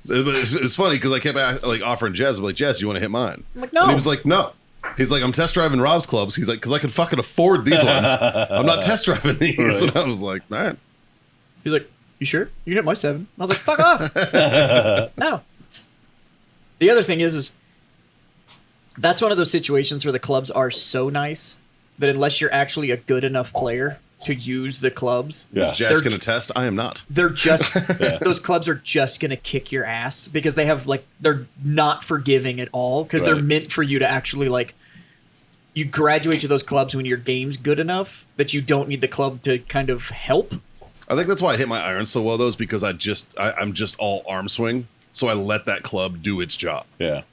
But it's funny because I kept like offering Jazz. I'm like, Jazz, do you want to hit mine? I'm like, no. And he was like, no. He's like, I'm test driving Rob's clubs. He's like, because I can fucking afford these ones. I'm not test driving these. Right. And I was like, all right. He's like, you sure? You can hit my 7. I was like, fuck off. No. The other thing is that's one of those situations where the clubs are so nice that unless you're actually a good enough player to use the clubs, Yeah. Jazz can attest. I am not. they're just those clubs are just gonna kick your ass because they have like they're not forgiving at all because they're Right. meant for you to actually like you graduate to those clubs when your game's good enough that you don't need the club to kind of help. I think that's why I hit my irons so well, though, is because I'm just all arm swing. So I let that club do its job. Yeah.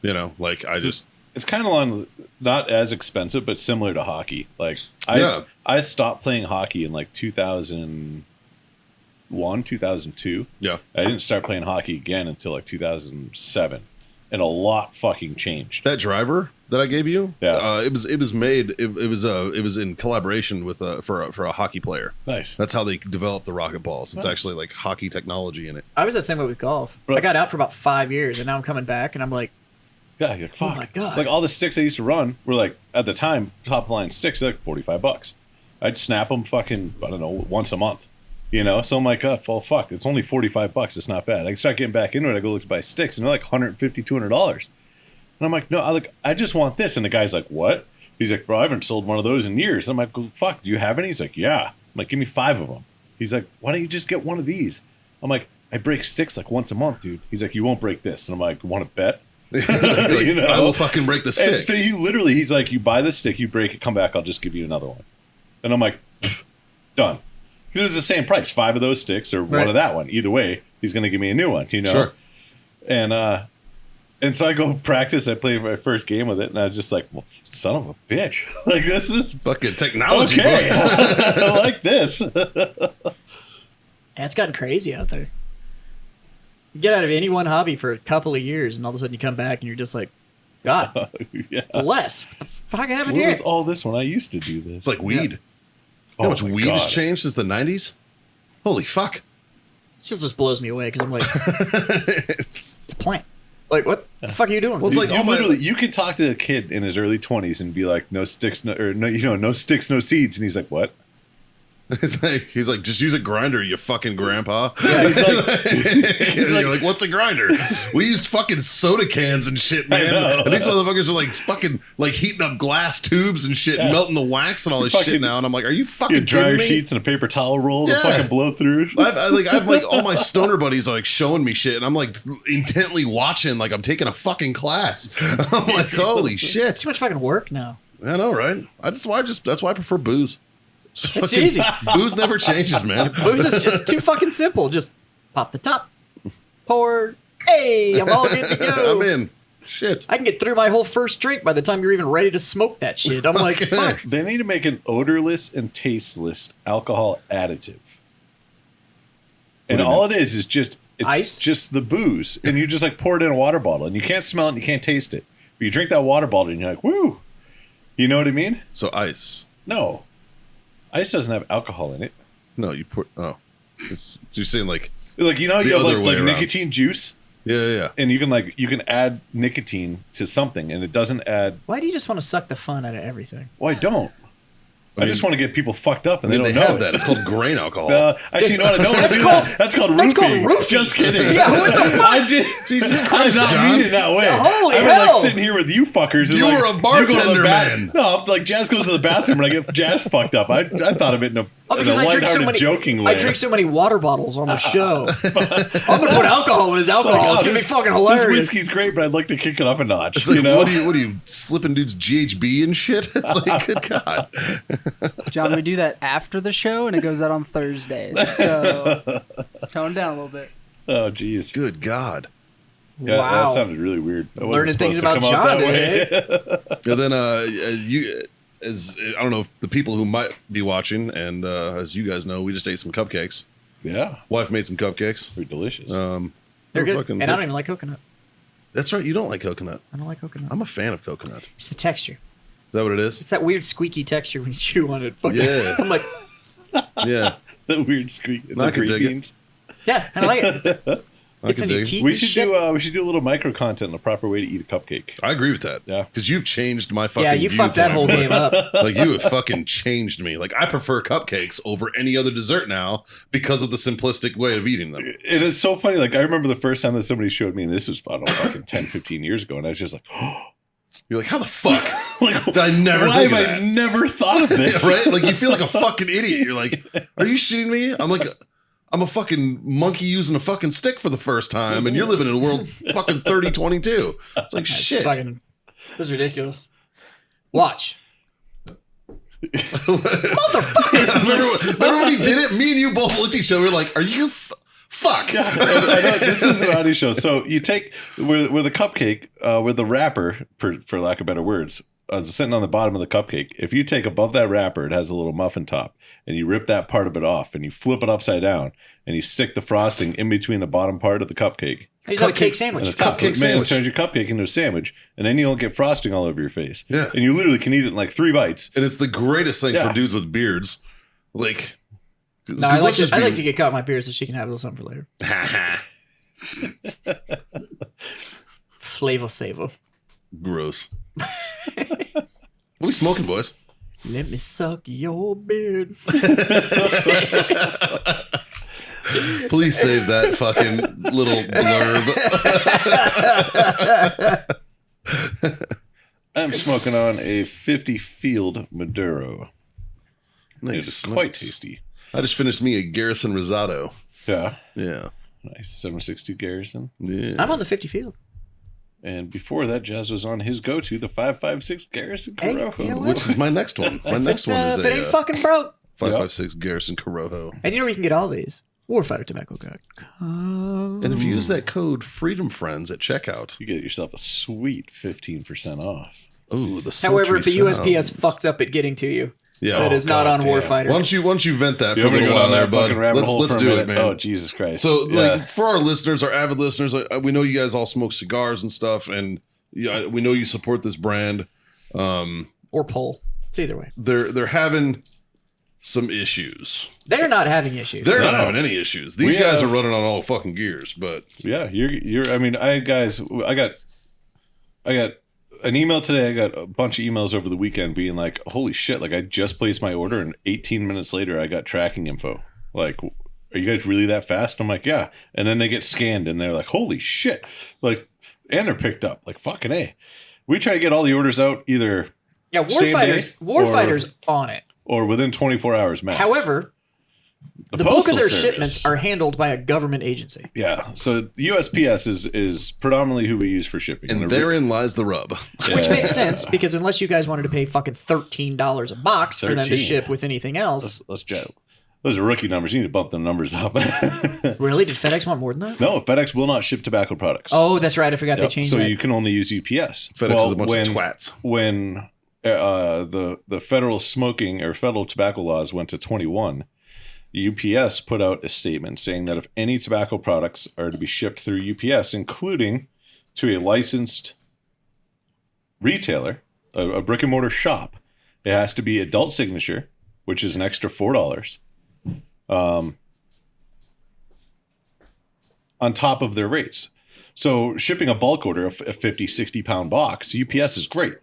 You know, like I just. It's kind of on not as expensive, but similar to hockey. Like Yeah. I stopped playing hockey in like 2001, 2002. Yeah. I didn't start playing hockey again until like 2007, and a lot fucking changed. That driver that I gave you, Yeah. it was made. It was in collaboration with for a hockey player. Nice. That's how they developed the rocket balls. It's actually like hockey technology in it. I was that same way with golf. Right. I got out for about 5 years and now I'm coming back and I'm like, Yeah, you're like, fuck. my God. Like all the sticks I used to run were like at the time top line sticks like $45. I'd snap them fucking I don't know once a month, you know. So I'm like, oh, well, fuck, it's only $45. It's not bad. I start getting back into it. I go look to buy sticks and they're like $150, $200. And I'm like, no, I just want this. And the guy's like, what? He's like, bro, I haven't sold one of those in years. I'm like, well, fuck, do you have any? He's like, yeah. I'm like, give me 5 of them. He's like, why don't you just get one of these? I'm like, I break sticks like once a month, dude. He's like, you won't break this. And I'm like, want to bet? Like, You know? I will fucking break the stick. And so he's like, you buy the stick, you break it, come back, I'll just give you another one. And I'm like, done. Because it was the same price, 5 of those sticks or Right. one of that one. Either way, he's going to give me a new one, you know? Sure. And so I go practice. I play my first game with it, and I was just like, well, son of a bitch. Like, this is Fucking technology. okay. bro. I like this. it's gotten crazy out there. You get out of any one hobby for a couple of years and all of a sudden you come back and you're just like, God Yeah. bless. What the fuck happened What here? was all this when I used to do this? It's like weed. You Oh know how much my weed has God. changed since the 90s? Holy fuck. This just blows me away because I'm like, It's- it's a plant. Like, what the fuck are you doing? Well, it's You, like you all my- literally, you could talk to a kid in his early 20s and be like, no sticks, no sticks, no seeds. And he's like, what? he's like, just use a grinder, you fucking grandpa. He's like, You're like, what's a grinder? We used fucking soda cans and shit, man. know. And these motherfuckers are like fucking like heating up glass tubes and shit, and melting the wax and all this shit Fucking- now. And I'm like, are you you fucking have dryer kidding me? sheets and a paper towel roll to Yeah. fucking blow through. I have like all my stoner buddies are like showing me shit, and I'm like intently watching, like I'm taking a fucking class. I'm like, holy It's shit! too much fucking work now. I know, right? That's why I prefer booze. It's easy. Booze never changes, man. Booze is just too fucking simple. Just pop the top, pour. Hey, I'm all good to go. I'm in. Shit. I can get through my whole first drink by the time you're even ready to smoke that shit. I'm like, fuck. They need to make an odorless and tasteless alcohol additive. And all it is just it's ice? just the booze. And you just like pour it in a water bottle and you can't smell it and you can't taste it. But you drink that water bottle and you're like, woo. You know what I mean? So ice. No. Ice doesn't have alcohol in it. No, you pour. Oh, you're saying like You know, The you have other like way around. nicotine juice, yeah. and you can add nicotine to something, and it doesn't add. Why do you just want to suck the fun out of everything? Well, I don't. I just want to get people fucked up, and I mean, they they don't know have that. It's called grain alcohol. Actually, you know what? I don't want to do that. That's called roofing. Just kidding. Yeah, what the fuck? I did. Jesus Christ, I did not John. mean it that way. Holy I was hell. like sitting here with you fuckers. And You like, were a you go to the bartender, man. No, like Jazz goes to the bathroom and I get Jazz fucked up. I thought of it in a Because I drink so many, joking way. I drink so many water bottles on the show. I'm gonna put alcohol in his alcohol. It's gonna be fucking hilarious. This whiskey's great, but I'd like to kick it up a notch. It's like, you know? what are you slipping dudes GHB and shit? It's like, good God. John, we do that after the show, and it goes out on Thursdays. So tone it down a little bit. Oh, jeez. Good God. Yeah, Wow. that sounded really weird. That wasn't Learning things supposed to about come out John that way. And then you, as I don't know if the people who might be watching, and as you guys know, we just ate some cupcakes. Yeah, Wife made some cupcakes. they're delicious. They're They're good. fucking And I don't even like coconut. That's right. You don't like coconut. I don't like coconut. I'm a fan of coconut. It's the texture. Is that what it is? It's that weird squeaky texture when you chew on it. Fucking- Yeah. I'm like, Yeah. That weird squeak. It's I like could green dig it. beans. yeah, and I like it. I It's can in your dig it. teeth. We and should shit. do a little micro content on the proper way to eat a cupcake. I agree with that. Yeah. Because you've changed my fucking Yeah, you fucked that whole viewpoint. game up. Like, you have fucking changed me. Like, I prefer cupcakes over any other dessert now because of the simplistic way of eating them. And it's so funny. Like, I remember the first time that somebody showed me, and this was, I don't know, fucking 10, 15 years ago, and I was just like, You're like, how the fuck like did I never why think have of I that? never thought of this? Right? Like, you feel like a fucking idiot. You're like, are you shitting me? I'm a fucking monkey using a fucking stick for the first time, and you're living in a world fucking 3022. It's like, shit. Fucking, this is ridiculous. Watch. Remember when he did it? Me and you both looked at each other. We were like, are you fuck? I know, this is an audio show. So you take with a cupcake, with the wrapper, for lack of better words, sitting on the bottom of the cupcake. If you take above that wrapper, it has a little muffin top, and you rip that part of it off, and you flip it upside down, and you stick the frosting in between the bottom part of the cupcake. He's got a cake Cupcakes- sandwich. It's a cupcake Man, it sandwich. turns your cupcake into a sandwich, and then you don't get frosting all over your face. Yeah. And you literally can eat it in like 3 bites. And it's the greatest thing Yeah. for dudes with beards. Like, No, I like to get caught in my beard so she can have a little something for later. Flavor saver. Gross. What we smoking, boys? Let me suck your beard. Please save that fucking little blurb. I'm smoking on a 50 Field Maduro. Nice. It's quite nice. tasty. I just finished me a Garrison Rosado. Yeah. Yeah. Nice. 762 Garrison. Yeah. I'm on the 50 field. And before that, Jazz was on his go-to, the 556 Garrison Hey, Corojo. you know what? Which is my next one. My next one is If it ain't a fucking broke. 556 Garrison Corojo. And you know where you can get all these? Warfighter Tobacco Guy. And if you use that code Freedom Friends at checkout, You get yourself a sweet 15% off. ooh, the However, sultry if the USPS sounds. fucks up at getting to you, Yeah. that Oh, is not God on damn. Warfighter. Why don't you vent that You for a want me to little go while down there, that bud? fucking rabbit hole Let's for a do minute? it, man. Oh, Jesus Christ. So, Yeah. like, for our listeners, our avid listeners, we know you guys all smoke cigars and stuff, and yeah, we know you support this brand. Or poll. It's either way. They're having some issues. They're not having issues. They're not No. having any issues. These We guys have- are running on all fucking gears, but Yeah, you're. I mean, I got an email today. I got a bunch of emails over the weekend being like, "Holy shit!" Like, I just placed my order, and 18 minutes later, I got tracking info. Like, are you guys really that fast? I'm like, yeah. And then they get scanned, and they're like, "Holy shit!" Like, and they're picked up. Like, fucking A. We try to get all the orders out either Yeah, Same day Warfighters on it. or within 24 hours max. However, the bulk of Postal their Service. shipments are handled by a government agency. Yeah, so USPS is predominantly who we use for shipping. and therein lies the rub. Which makes sense because unless you guys wanted to pay fucking $13 a box for them to 13. ship with anything else, let's chat. Those are rookie numbers. You need to bump them numbers up. Really? Did FedEx want more than that? No, FedEx will not ship tobacco products. Oh, that's right. I forgot they changed so that. you can only use UPS. FedEx is a bunch of twats. When the federal smoking or federal tobacco laws went to 21, UPS put out a statement saying that if any tobacco products are to be shipped through UPS, including to a licensed retailer, a brick and mortar shop, it has to be adult signature, which is an extra $4. On top of their rates. So shipping a bulk order, a 50, 60 pound box, UPS is great.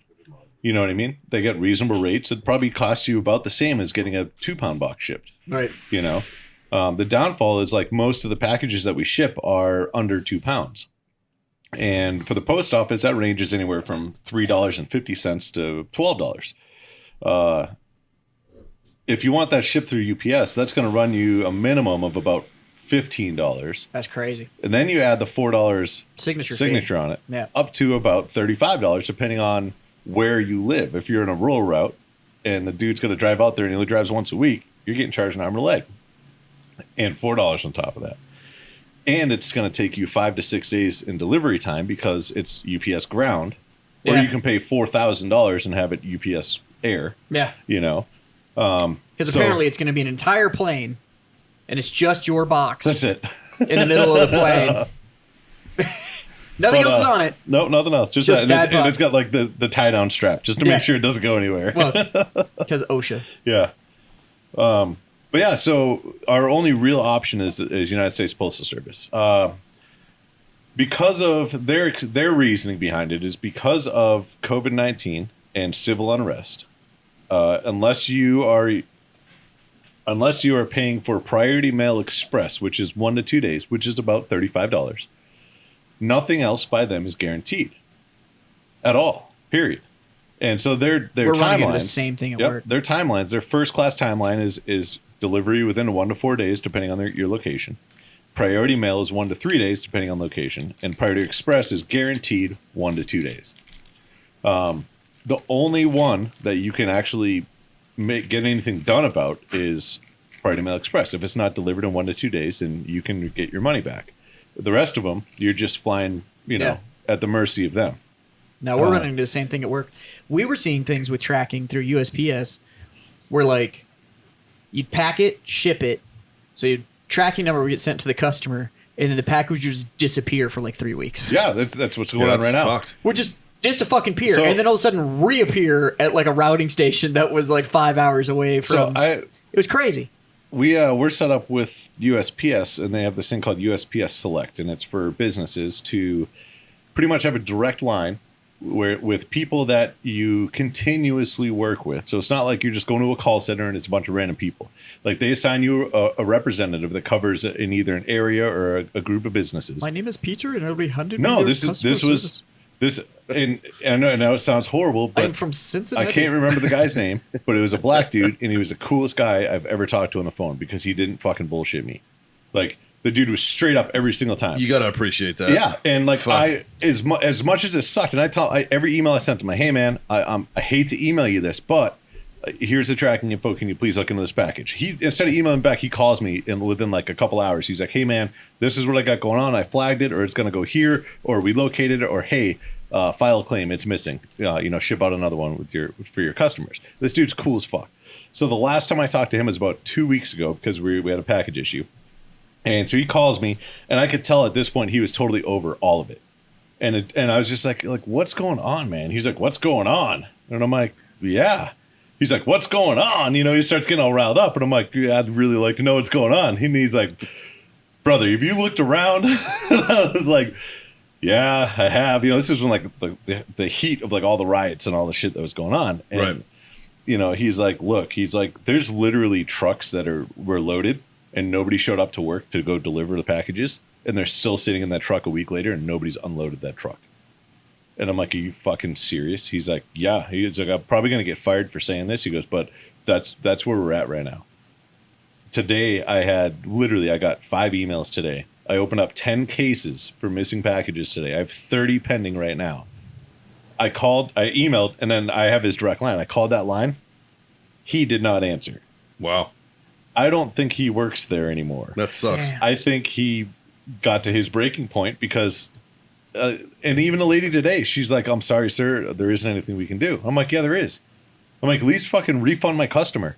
You know what I mean? They get reasonable rates. It probably costs you about the same as getting a 2-pound box shipped. Right. You know, the downfall is like most of the packages that we ship are under 2 pounds. And for the post office, that ranges anywhere from $3.50 to $12. If you want that shipped through UPS, that's going to run you a minimum of about $15. That's crazy. And then you add the $4 Signature on it, Yeah. up to about $35, depending on where you live. If you're in a rural route and the dude's going to drive out there and he only drives once a week, you're getting charged an arm and a leg. And $4 on top of that. And it's going to take you 5 to 6 days in delivery time because it's UPS ground. Or Yeah. you can pay $4,000 and have it UPS air. Yeah. You know? Because apparently it's going to be an entire plane, and it's just your box That's it. in the middle of the plane. Nothing else is on it. No, nothing else. Just Just that. that And it's got like the tie down strap just to Yeah. make sure it doesn't go anywhere. Well, because OSHA. Yeah. But yeah, so our only real option is United States Postal Service. Because of their reasoning behind it is because of COVID-19 and civil unrest. Unless you are paying for Priority Mail Express, which is 1 to 2 days, which is about $35, nothing else by them is guaranteed at all. Period. And so their We're running into timelines, the same thing at work. Their timelines, their first class timeline is delivery within 1 to 4 days, depending on your location. Priority Mail is 1 to 3 days, depending on location, and Priority Express is guaranteed 1 to 2 days. The only one that you can actually get anything done about is Priority Mail Express. If it's not delivered in 1 to 2 days, then you can get your money back. The rest of them, you're just flying, at the mercy of them. Now we're running into the same thing at work. We were seeing things with tracking through USPS where, like, you'd pack it, ship it, so your tracking number would get sent to the customer, and then the package would just disappear for like 3 weeks. Yeah, that's what's going on that's right now. fucked. Would just disappear, So- and then all of a sudden reappear at like a routing station that was like 5 hours away from. It was crazy. We're set up with USPS, and they have this thing called USPS Select, and it's for businesses to pretty much have a direct line with people that you continuously work with. So it's not like you're just going to a call center and it's a bunch of random people. Like they assign you a representative that covers in either an area or a group of businesses. My name is Peter, and I'll be handed. No, this was. And I know it sounds horrible, but I'm from Cincinnati. I can't remember the guy's name, but it was a black dude, and he was the coolest guy I've ever talked to on the phone because he didn't fucking bullshit me. Like the dude was straight up every single time. You gotta appreciate that. Yeah, and like Fuck. as much as it sucked, and every email I sent to him, hey man, I hate to email you this, but here's the tracking info. Can you please look into this package? He, instead of emailing back, he calls me, and within like a couple hours, he's like, hey man, this is what I got going on. I flagged it, or it's gonna go here, or we located it, or hey, file a claim, it's missing. Ship out another one for your customers. This dude's cool as fuck. So the last time I talked to him was about 2 weeks ago because we had a package issue. And so he calls me, and I could tell at this point he was totally over all of it. And I was just like, what's going on, man? He's like, what's going on? And I'm like, yeah. He's like, what's going on? He starts getting all riled up, and I'm like, yeah, I'd really like to know what's going on. And he's like, brother, have you looked around? And I was like, yeah, I have. This is when like the heat of like all the riots and all the shit that was going on. And, Right. He's like, look, there's literally trucks that were loaded and nobody showed up to work to go deliver the packages. And they're still sitting in that truck a week later and nobody's unloaded that truck. And I'm like, are you fucking serious? He's like, yeah. He's like, I'm probably going to get fired for saying this. He goes, but that's where we're at right now. Today, I got 5 emails today. I opened up 10 cases for missing packages today. I have 30 pending right now. I emailed, and then I have his direct line. I called that line. He did not answer. Wow. I don't think he works there anymore. That sucks. Damn. I think he got to his breaking point because, and even a lady today, she's like, "I'm sorry, sir, there isn't anything we can do." I'm like, "Yeah, there is." I'm like, "At least fucking refund my customer."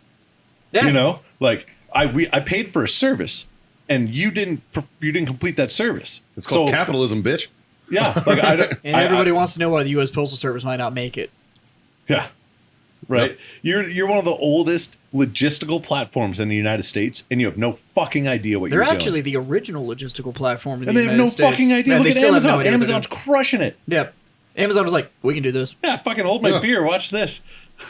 Yeah. You know, like I paid for a service, and you didn't complete that service. It's called capitalism, bitch. Yeah, like I don't, And everybody wants to know why the U.S. Postal Service might not make it. Yeah. Right. Yep. You're one of the oldest logistical platforms in the United States, and you have no fucking idea what They're you're actually doing. the original logistical platform in And the they have United no States. fucking idea. Yeah, Look they at still have no Amazon. idea what they're Amazon's doing. crushing it. Yep. Amazon was like, we can do this. Yeah, fucking hold my Yeah. beer. Watch this.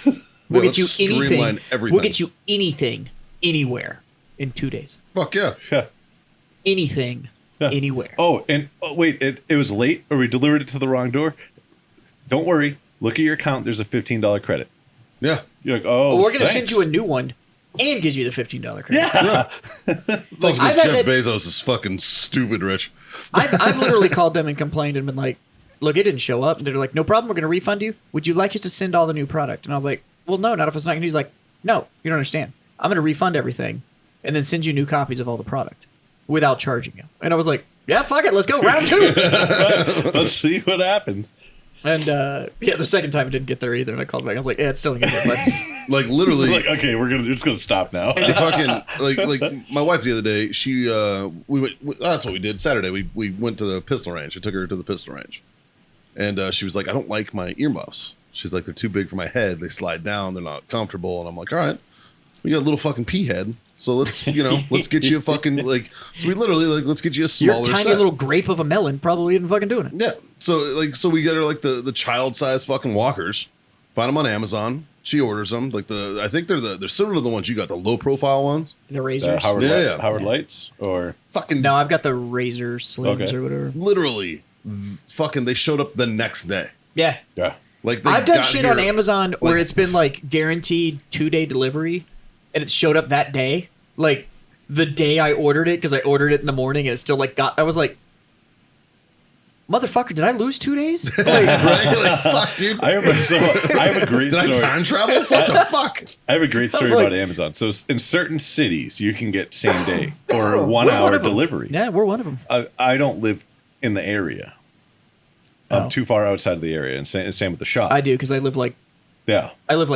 We'll get let's you streamline anything. everything. We'll get you anything, anywhere, in 2 days. Fuck yeah. Yeah. Anything, Yeah. anywhere. Oh, and wait, it was late, or we delivered it to the wrong door. Don't worry. Look at your account. There's a $15 credit. Yeah. You're like, oh, Well, we're gonna thanks. send you a new one and give you the $15 credit. Yeah. It's also I've because had Jeff that- Bezos is fucking stupid rich. I've literally called them and complained and been like, look, it didn't show up. And they're like, no problem. We're going to refund you. Would you like us to send all the new product? And I was like, well, no, not if it's not. And he's like, no, you don't understand. I'm going to refund everything and then send you new copies of all the product without charging you. And I was like, yeah, fuck it. Let's go. Round 2. Let's see what happens. And yeah, the second time it didn't get there either. And I called back. I was like, yeah, it's still going to get there. Like literally, Like, okay, it's gonna stop now. the fucking like my wife the other day. She we went. That's what we did Saturday. We went to the pistol range. I took her to the pistol range, and she was like, I don't like my earmuffs. She's like, they're too big for my head. They slide down. They're not comfortable. And I'm like, all right, we got a little fucking pea head. So let's let's get you a fucking like. So we literally like let's get you a Your smaller tiny set. little grape of a melon probably isn't fucking doing it. Yeah. So we get her like the child size fucking walkers. Find them on Amazon. She orders them. Like I think they're similar to the ones you got, the low profile ones. The razors. Howard, Yeah. Howard Lights or Fucking No, I've got the razor slims Okay. or whatever. literally, fucking they showed up the next day. Yeah. yeah. Like they I've done got shit here- on Amazon where like- it's been like guaranteed 2-day delivery and it showed up that day. Like the day I ordered it, because I ordered it in the morning and it still like I was like, motherfucker, did I lose 2 days? Like, Right? Like, fuck, dude. I remember. So I have a great Did I story. time travel? What the fuck? I have a great story Like- about Amazon. So in certain cities, you can get same day or we're 1 one hour of 'em. delivery. Yeah, we're one of them. I don't live in the area. I'm Oh. too far outside of the area, and same with the shop. I do because I live like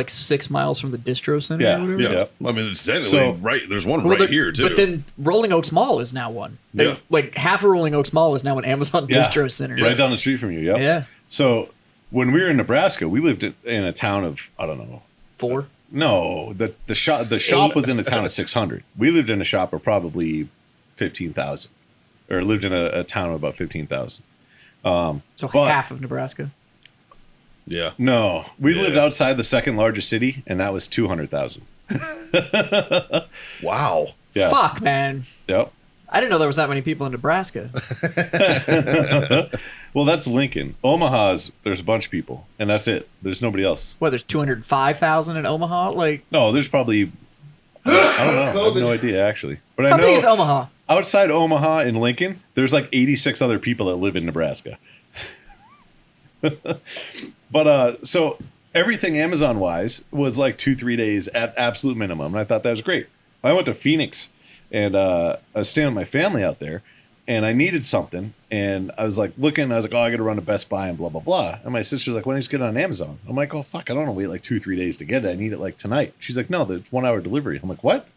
6 miles from the distro center. Yeah, or whatever. Yeah. Yeah. I mean, it's technically So- right. There's one Well, right here too. But then Rolling Oaks Mall is now one. Yeah. Like half of Rolling Oaks Mall is now an Amazon distro center. right down the street from you. Yep. Yeah. So when we were in Nebraska, we lived in a town of I don't know. 4. No, the shop was in a town of 600. We lived in a shop of probably 15,000, or lived in a town of about 15,000. So But- half of Nebraska. yeah. No, we lived Yeah. outside the second largest city, and that was 200,000. Wow. Yeah. Fuck, man. Yep. I didn't know there was that many people in Nebraska. Well, that's Lincoln. Omaha's there's a bunch of people, and that's it. There's nobody else. What, there's 205,000 in Omaha? Like, No, there's probably I don't know. I have no idea actually, but I how big is know Omaha? outside Omaha and Lincoln, there's like 86 other people that live in Nebraska. But so everything Amazon wise was like 2-3 days at absolute minimum, and I thought that was great. I went to Phoenix, and I was staying with my family out there, and I needed something, and I was like looking, I was like, oh, I got to run to Best Buy and blah blah blah. And my sister's like, why don't you just get it on Amazon? I'm like, oh fuck, I don't want to wait like 2-3 days to get it. I need it like tonight. She's like, no, there's 1 hour delivery. I'm like, what?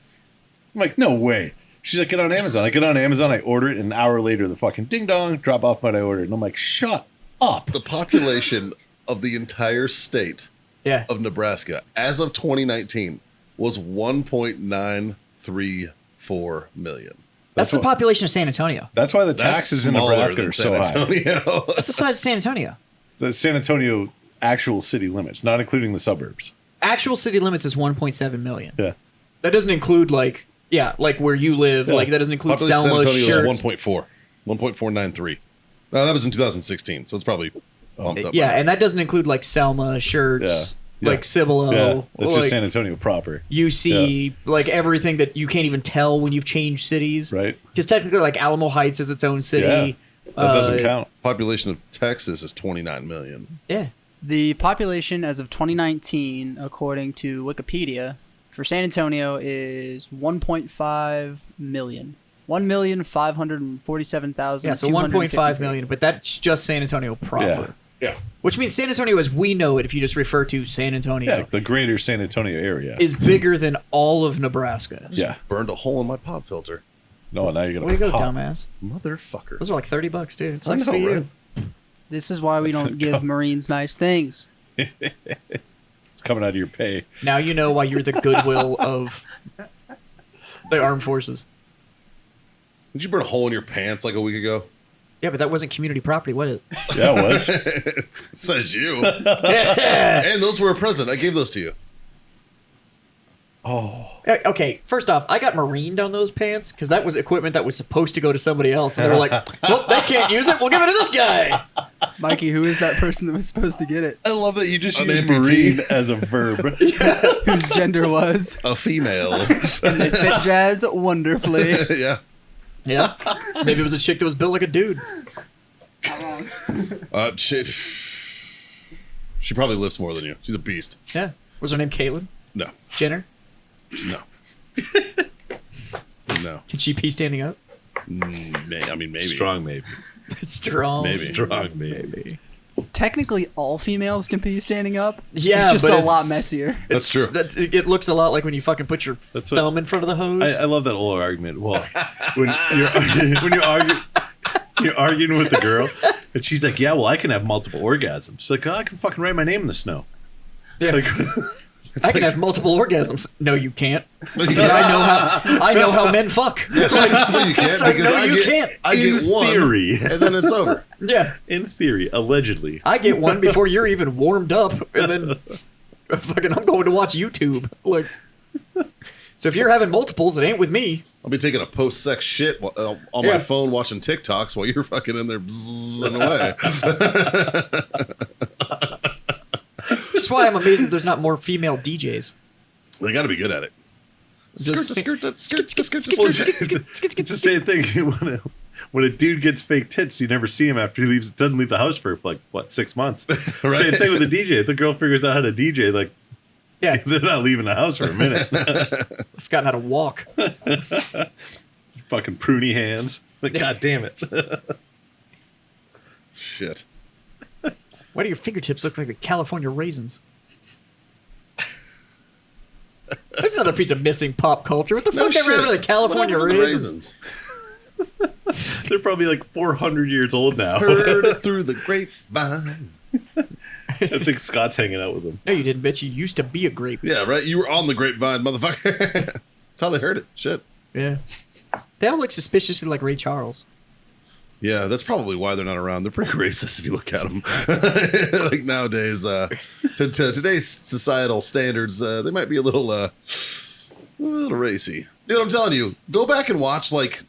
I'm like, no way. She's like, get on Amazon. I get on Amazon, I order it, and an hour later, the fucking ding dong, drop off what I ordered. And I'm like, shut up. The population of the entire state Yeah. of Nebraska as of 2019 was 1.934 million. That's the population of San Antonio. That's why the That's taxes in smaller Nebraska than are so San high. Antonio. That's the size of San Antonio. The San Antonio actual city limits, not including the suburbs. Actual city limits is 1.7 million. Yeah. That doesn't include like where you live. Yeah. Like that doesn't include Population of San Selma, Antonio is Shirts. 1.493. No, that was in 2016, so it's probably bumped up. Yeah, by and that doesn't include like Selma, Shirts, Yeah. like Cibolo, Yeah. It's like just San Antonio proper. UC, like everything that you can't even tell when you've changed cities. Right. Because technically, like Alamo Heights is its own city. That doesn't count. population of Texas is 29 million. Yeah. The population as of 2019, according to Wikipedia, for San Antonio is 1.5 million. 1,547,000. Yeah, so 1.5 million, but that's just San Antonio proper. Yeah. Which means San Antonio, as we know it, if you just refer to San Antonio, Yeah, the greater San Antonio area. is bigger than all of Nebraska. Yeah. Burned a hole in my pop filter. No, now you're going Way to to go, dumbass. Motherfucker. Those are like $30, dude. It I sucks know, for you. right? This is why we don't give Marines nice things. It's coming out of your pay. Now you know why you're the goodwill of the armed forces. Did you burn a hole in your pants like a week ago? Yeah, but that wasn't community property, was it? Yeah, it was. Says you. And those were a present. I gave those to you. Okay, first off, I got marined on those pants because that was equipment that was supposed to go to somebody else. And they were like, well, they can't use it. We'll give it to this guy. Mikey, who is that person that was supposed to get it? I love that you just An use amputee. marine as a verb. Whose gender was? A female. They fit Jazz wonderfully. Yeah. Yeah. Maybe it was a chick that was built like a dude. She probably lifts more than you. She's a beast. Yeah. Was her name Caitlyn No. Jenner? No. No. Can she pee standing up? I mean, maybe. Strong, maybe. Strong. Maybe. Strong, maybe. Technically, all females can pee standing up. Yeah, it's just but a it's- lot messier. That's true. It looks a lot like when you fucking put your That's what- thumb in front of the hose. I love that old argument. Well, when you're arguing with the girl, and she's like, "Yeah, well, I can have multiple orgasms." She's like, "Oh, I can fucking write my name in the snow." Yeah. Like, I can have multiple orgasms. No, you can't. Well, you Because can't. I know how men fuck. Well, you can't It's like, because no, I you get can't. I get In one, theory. and then it's over. Yeah. in theory, allegedly. I get one before you're even warmed up, and then fucking I'm going to watch YouTube. Like, so if you're having multiples, it ain't with me. I'll be taking a post-sex shit on Yeah. my phone watching TikToks while you're fucking in there bzzing away. That's why I'm amazed that there's not more female DJs. They got to be good at it. Just- Skirt. It's the same thing. When a dude gets fake tits, you never see him after he doesn't leave the house for like, what, 6 months. Right. Same thing with a DJ. If the girl figures out how to DJ, like, Yeah, they're not leaving the house for a minute. I've forgotten how to walk. Fucking pruny hands. Like, God damn it. Shit. Why do your fingertips look like the California raisins? There's another piece of missing pop culture. What the fuck ever happened to the California What happened to the raisins? They're probably like 400 years old now. Heard it through the grapevine. I think Scott's hanging out with them. No, you didn't, bitch. You used to be a grape. Yeah, right? You were on the grapevine, motherfucker. That's how they heard it. Shit. Yeah. They all look suspiciously like Ray Charles. Yeah, that's probably why they're not around. They're pretty racist if you look at them. Like nowadays, to today's societal standards, they might be a little racy. Dude, I'm telling you, go back and watch like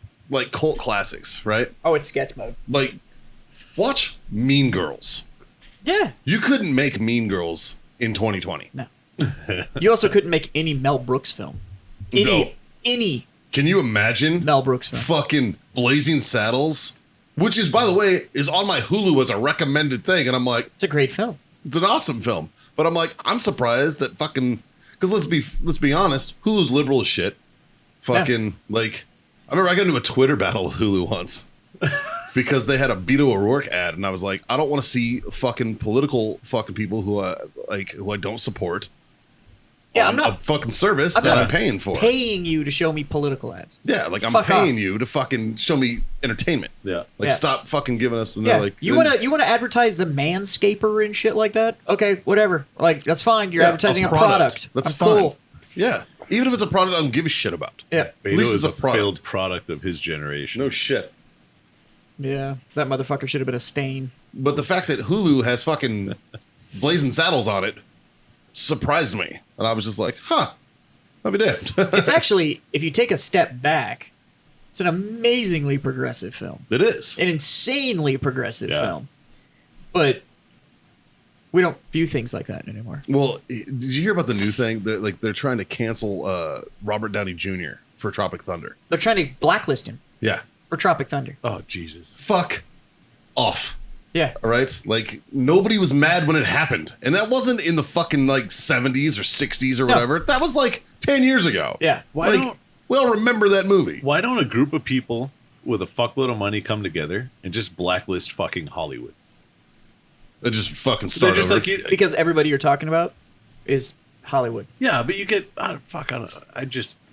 cult classics, right? Oh, it's sketch mode. Like, watch Mean Girls. Yeah. You couldn't make Mean Girls in 2020. No. You also couldn't make any Mel Brooks film. Any Can you imagine Mel Brooks film. fucking Blazing Saddles? Which is, by the way, is on my Hulu as a recommended thing. And I'm like, It's a great film. it's an awesome film. But I'm like, I'm surprised that fucking, because let's be honest, Hulu's liberal as shit. Fucking, like, I remember I got into a Twitter battle with Hulu once. Because they had a Beto O'Rourke ad, and I was like, I don't want to see fucking political fucking people who I don't support. Yeah, on I'm not a fucking service I'm that not I'm paying for. paying you to show me political ads. Yeah, like I'm Fuck paying off. you to fucking show me entertainment. Yeah. Like Yeah. stop fucking giving us. And Yeah, they're like, you wanna advertise the Manscaper and shit like that? Okay, whatever. Like that's fine. You're Yeah, advertising a product. That's I'm fine. cool. Yeah, even if it's a product I don't give a shit about. Yeah, At least it's is a product. failed product of his generation. No shit. yeah. That motherfucker should have been a stain. But the fact that Hulu has fucking Blazing Saddles on it surprised me, and I was just like, huh. I'll be damned. It's actually, if you take a step back, it's an amazingly progressive film. It is. An insanely progressive Yeah. film. But we don't view things like that anymore. Well, did you hear about the new thing? They're trying to cancel Robert Downey Jr. for Tropic Thunder. They're trying to blacklist him Yeah. for Tropic Thunder. Oh, Jesus. Fuck off. Yeah. All right, like nobody was mad when it happened, and that wasn't in the fucking like 70s or 60s or whatever. That was like 10 years ago. Yeah. We all remember that movie. Why don't a group of people with a fuckload of money come together and just blacklist fucking Hollywood? They just fucking start They're just over. like, Because everybody you're talking about is Hollywood. yeah, but you get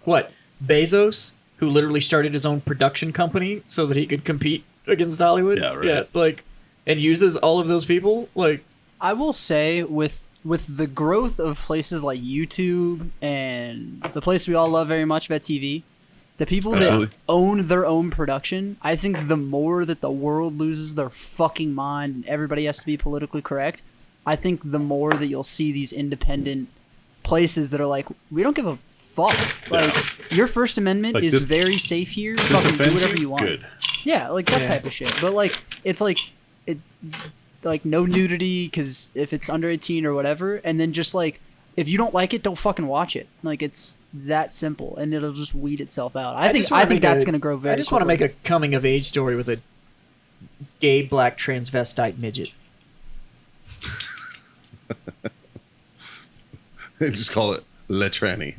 What? Bezos, who literally started his own production company so that he could compete against Hollywood. Yeah, right. Yeah, like, and uses all of those people. Like, I will say with the growth of places like YouTube and the place we all love very much, VetTV, the people Absolutely. that own their own production, I think the more that the world loses their fucking mind and everybody has to be politically correct, I think the more that you'll see these independent places that are like, we don't give a fuck. Like, your First Amendment Like is this- very safe here. this Fucking do offends whatever you want. Good. Yeah, like that type of shit. But like, it's like like no nudity because if it's under 18 or whatever, and then just like if you don't like it, don't fucking watch it. Like it's that simple, and it'll just weed itself out. I think that's gonna grow very. I just want to quickly. make a coming of age story with a gay black transvestite midget. Just call it Le Tranny.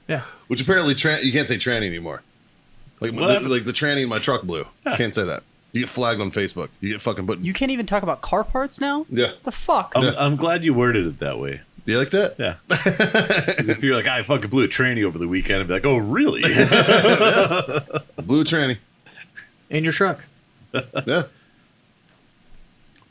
Yeah. Which apparently you can't say tranny anymore. Like What happened? like the tranny in my truck blew. You can't say that. You get flagged on Facebook. You get fucking put. You can't even talk about car parts now. Yeah. The fuck. I'm glad you worded it that way. Do you like that? Yeah. 'Cause if you're like, I fucking blew a tranny over the weekend, I'd be like, oh, really? Blue tranny. In your truck. Yeah.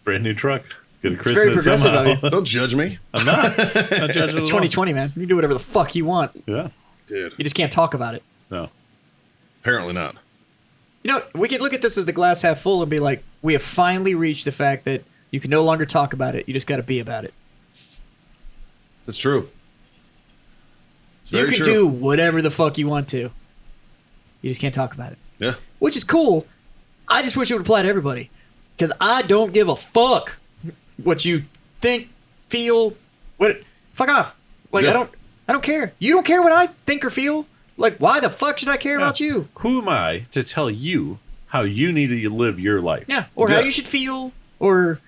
Brand new truck. Gonna It's christen very it progressive somehow. of you. Don't judge me. I'm not judging It's at all. 2020, man. You can do whatever the fuck you want. Yeah. Dude. You just can't talk about it. No. Apparently not. You know, we could look at this as the glass half full and be like, we have finally reached the fact that you can no longer talk about it. You just got to be about it. It's true. It's You very can true. do whatever the fuck you want to. You just can't talk about it. Yeah. Which is cool. I just wish it would apply to everybody. Because I don't give a fuck what you think, feel, what. Fuck off. Like, Yeah. I don't care. You don't care what I think or feel? Like, why the fuck should I care about you? Who am I to tell you how you need to live your life? Yeah. Or how Yeah. you should feel. Or,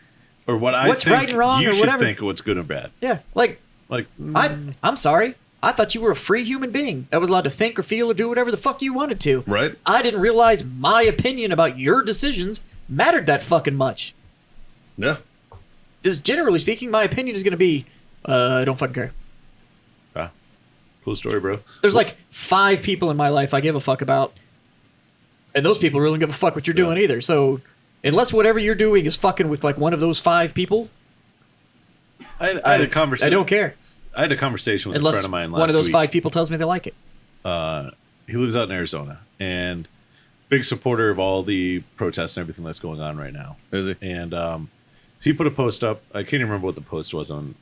Or what I What's think right and wrong you or should whatever. think of what's good and bad. yeah. Like, Like, I'm sorry. I thought you were a free human being that was allowed to think or feel or do whatever the fuck you wanted to. Right? I didn't realize my opinion about your decisions mattered that fucking much. Yeah. Just generally speaking, my opinion is going to be, I don't fucking care. ah, cool story, bro. There's like 5 people in my life I give a fuck about, and those people really don't give a fuck what you're doing either. So unless whatever you're doing is fucking with like one of those 5 people, I had a conversation. I don't care. I had a conversation with a Unless friend of mine last one of those week. 5 people tells me they like it. He lives out in Arizona and big supporter of all the protests and everything that's going on right now. Is he? And he put a post up. I can't even remember what the post was on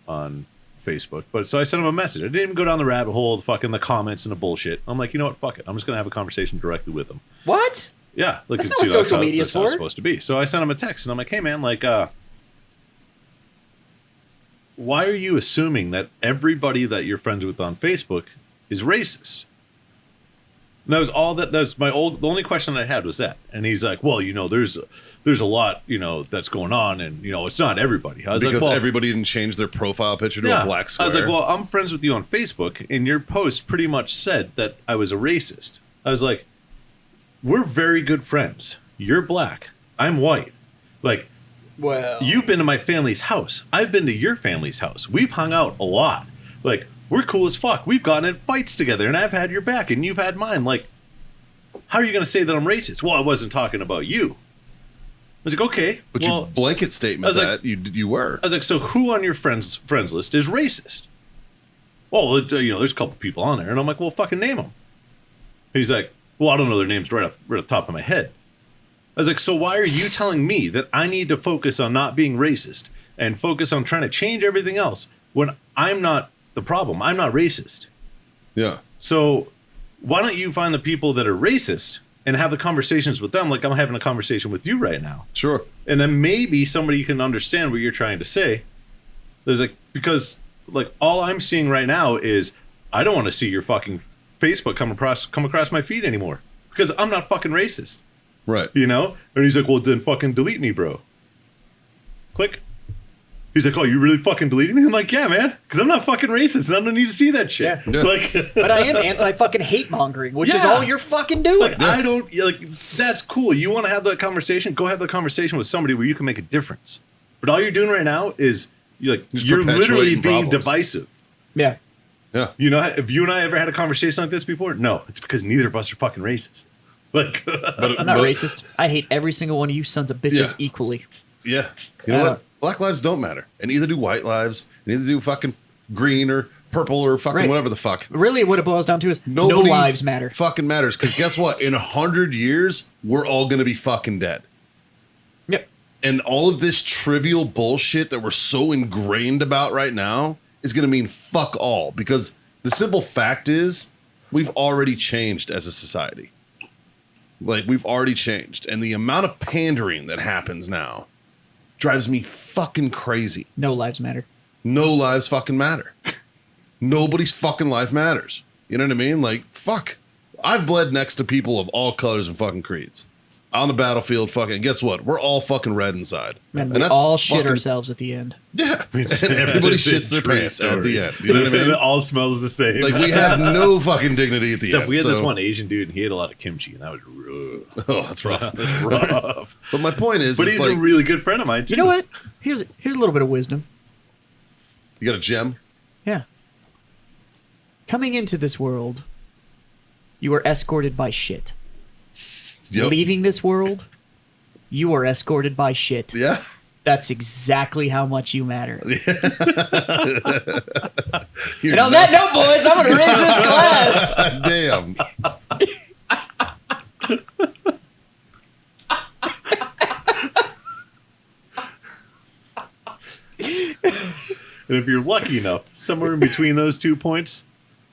Facebook. But so I sent him a message. I didn't even go down the rabbit hole of fucking the comments and the bullshit. I'm like, you know what? Fuck it. I'm just gonna have a conversation directly with him. What? Yeah, like That's it's- not what dude, social how- media's that's how it's for. supposed to be. So I sent him a text and I'm like, hey man, like, why are you assuming that everybody that you're friends with on Facebook is racist? And that was all that. That's the only question I had was that. And he's like, well, you know, there's a lot, you know, that's going on, and you know, it's not everybody. I was Because like, well, everybody didn't change their profile picture to a black square. I was like, well, I'm friends with you on Facebook, and your post pretty much said that I was a racist. I was like, we're very good friends. You're black. I'm white. Like, Well, you've been to my family's house. I've been to your family's house. We've hung out a lot. Like, we're cool as fuck. We've gotten in fights together, and I've had your back, and you've had mine. Like, how are you going to say that I'm racist? Well, I wasn't talking about you. I was like, okay. but well, you blanket statement I was like- that you were. I was like, so who on your friends list is racist? Well, you know, there's a couple people on there, and I'm like, well, fucking name them. He's like, well, I don't know their names right off the top of my head. I was like, so why are you telling me that I need to focus on not being racist and focus on trying to change everything else when I'm not the problem? I'm not racist. Yeah. So why don't you find the people that are racist and have the conversations with them like I'm having a conversation with you right now? Sure. And then maybe somebody can understand what you're trying to say. There's like, because like all I'm seeing right now is I don't want to see your fucking Facebook come across my feed anymore because I'm not fucking racist. Right. You know? And he's like, well, then fucking delete me, bro. Click. He's like, oh, you really fucking deleted me? I'm like, yeah, man, because I'm not fucking racist and I don't need to see that shit. Yeah. Like, But I am anti-fucking hate-mongering, which is Yeah. all you're fucking doing. like I don't, like, that's cool. You want to have that conversation? Go have the conversation with somebody where you can make a difference. But all you're doing right now is, you're literally perpetuating being problems. divisive. Yeah. Yeah. You know, have you and I ever had a conversation like this before? No, it's because neither of us are fucking racist. Like, I'm not racist. I hate every single one of you sons of bitches Yeah. equally. Yeah. You know what? Black lives don't matter. And neither do white lives. And neither do fucking green or purple or fucking Right. whatever the fuck. Really, what it boils down to is no Nobody lives matter. Fucking matters. Because guess what? In 100 years, we're all going to be fucking dead. Yep. And all of this trivial bullshit that we're so ingrained about right now is going to mean fuck all. Because the simple fact is, we've already changed as a society. Like, we've already changed. And the amount of pandering that happens now drives me fucking crazy. No lives matter. No lives fucking matter. Nobody's fucking life matters. You know what I mean? Like, fuck. I've bled next to people of all colors and fucking creeds. On the battlefield, fucking, guess what? We're all fucking red inside. Man, and we that's all shit fucking- ourselves at the end. Yeah. And everybody It's a shits their true pants at story. the end. You know what I it mean? all smells the same. Like, we have no fucking dignity at the Except end. we had this so- one Asian dude, and he ate a lot of kimchi, and that was rough. Oh, that's rough. That's rough. But my point is, But it's he's like, a really good friend of mine, too. You know what? Here's a little bit of wisdom. you got a gem? Yeah. Coming into this world, you are escorted by shit. Yep. Leaving this world, you are escorted by shit. Yeah. That's exactly how much you matter. You're And on that note, boys, I'm going to raise this glass. Damn. And if you're lucky enough, somewhere in between those 2 points,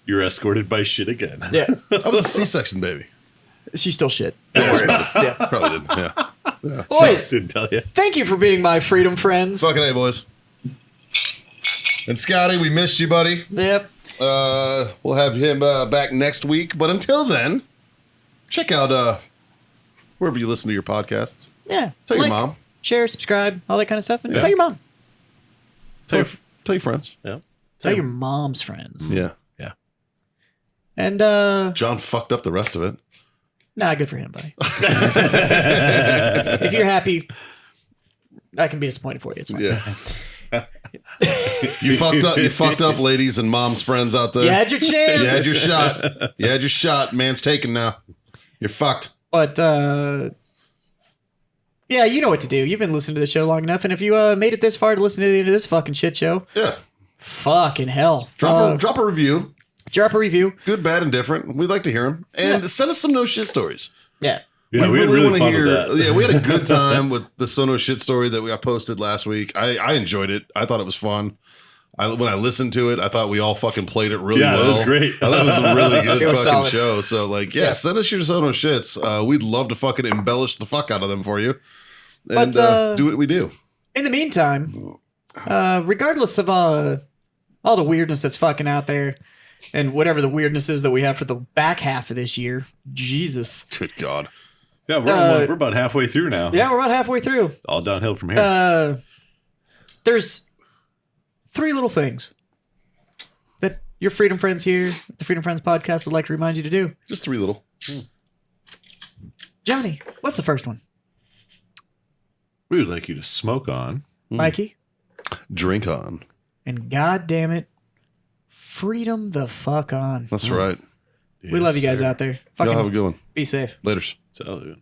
you're escorted by shit again. Yeah. I was a C-section baby. She's still shit. Don't worry. Yeah. Probably did. Yeah. Boys, Didn't tell you. thank you for being my freedom friends. Fucking A, boys. And Scotty, we missed you, buddy. Yep. We'll have him back next week. But until then, check out wherever you listen to your podcasts. Yeah. Tell your Like, mom. share, subscribe, all that kind of stuff. And Yeah. tell your mom. Tell your friends. Yeah. Tell your mom's friends. Yeah. Yeah. And, John fucked up the rest of it. nah, good for him, buddy. If you're happy, I can be disappointed for you. It's fine. Yeah. You fucked up, ladies and mom's friends out there. You had your chance. You had your shot. You had your shot. Man's taken now. You're fucked. But, yeah, you know what to do. You've been listening to the show long enough. And if you made it this far to listen to the end of this fucking shit show, Yeah. fucking hell. Drop a review. Drop a review. Good, bad, and different. We'd like to hear them. And send us some no shit stories. Yeah. Yeah, we had really wanna fun with that. Yeah, we had a good time with the Sono shit story that we got posted last week. I enjoyed it. I thought it was fun. When I listened to it, I thought we all fucking played it really Yeah, well. that was great. I thought it was a really good It was fucking solid. show. So, like, yeah, send us your Sono shits. We'd love to fucking embellish the fuck out of them for you. And But, do what we do. In the meantime, regardless of all the weirdness that's fucking out there and whatever the weirdness is that we have for the back half of this year, Jesus. Good God. Yeah, we're about halfway through now. Yeah, we're about halfway through. All downhill from here. There's 3 little things that your Freedom Friends here at the Freedom Friends podcast would like to remind you to do. Just 3 little. Johnny, what's the first one? We would like you to smoke on. Mikey? Drink on. And God damn it, freedom the fuck on. That's right. We love you guys out there. Y'all have a Fucking good one. be safe. Laters. Salute.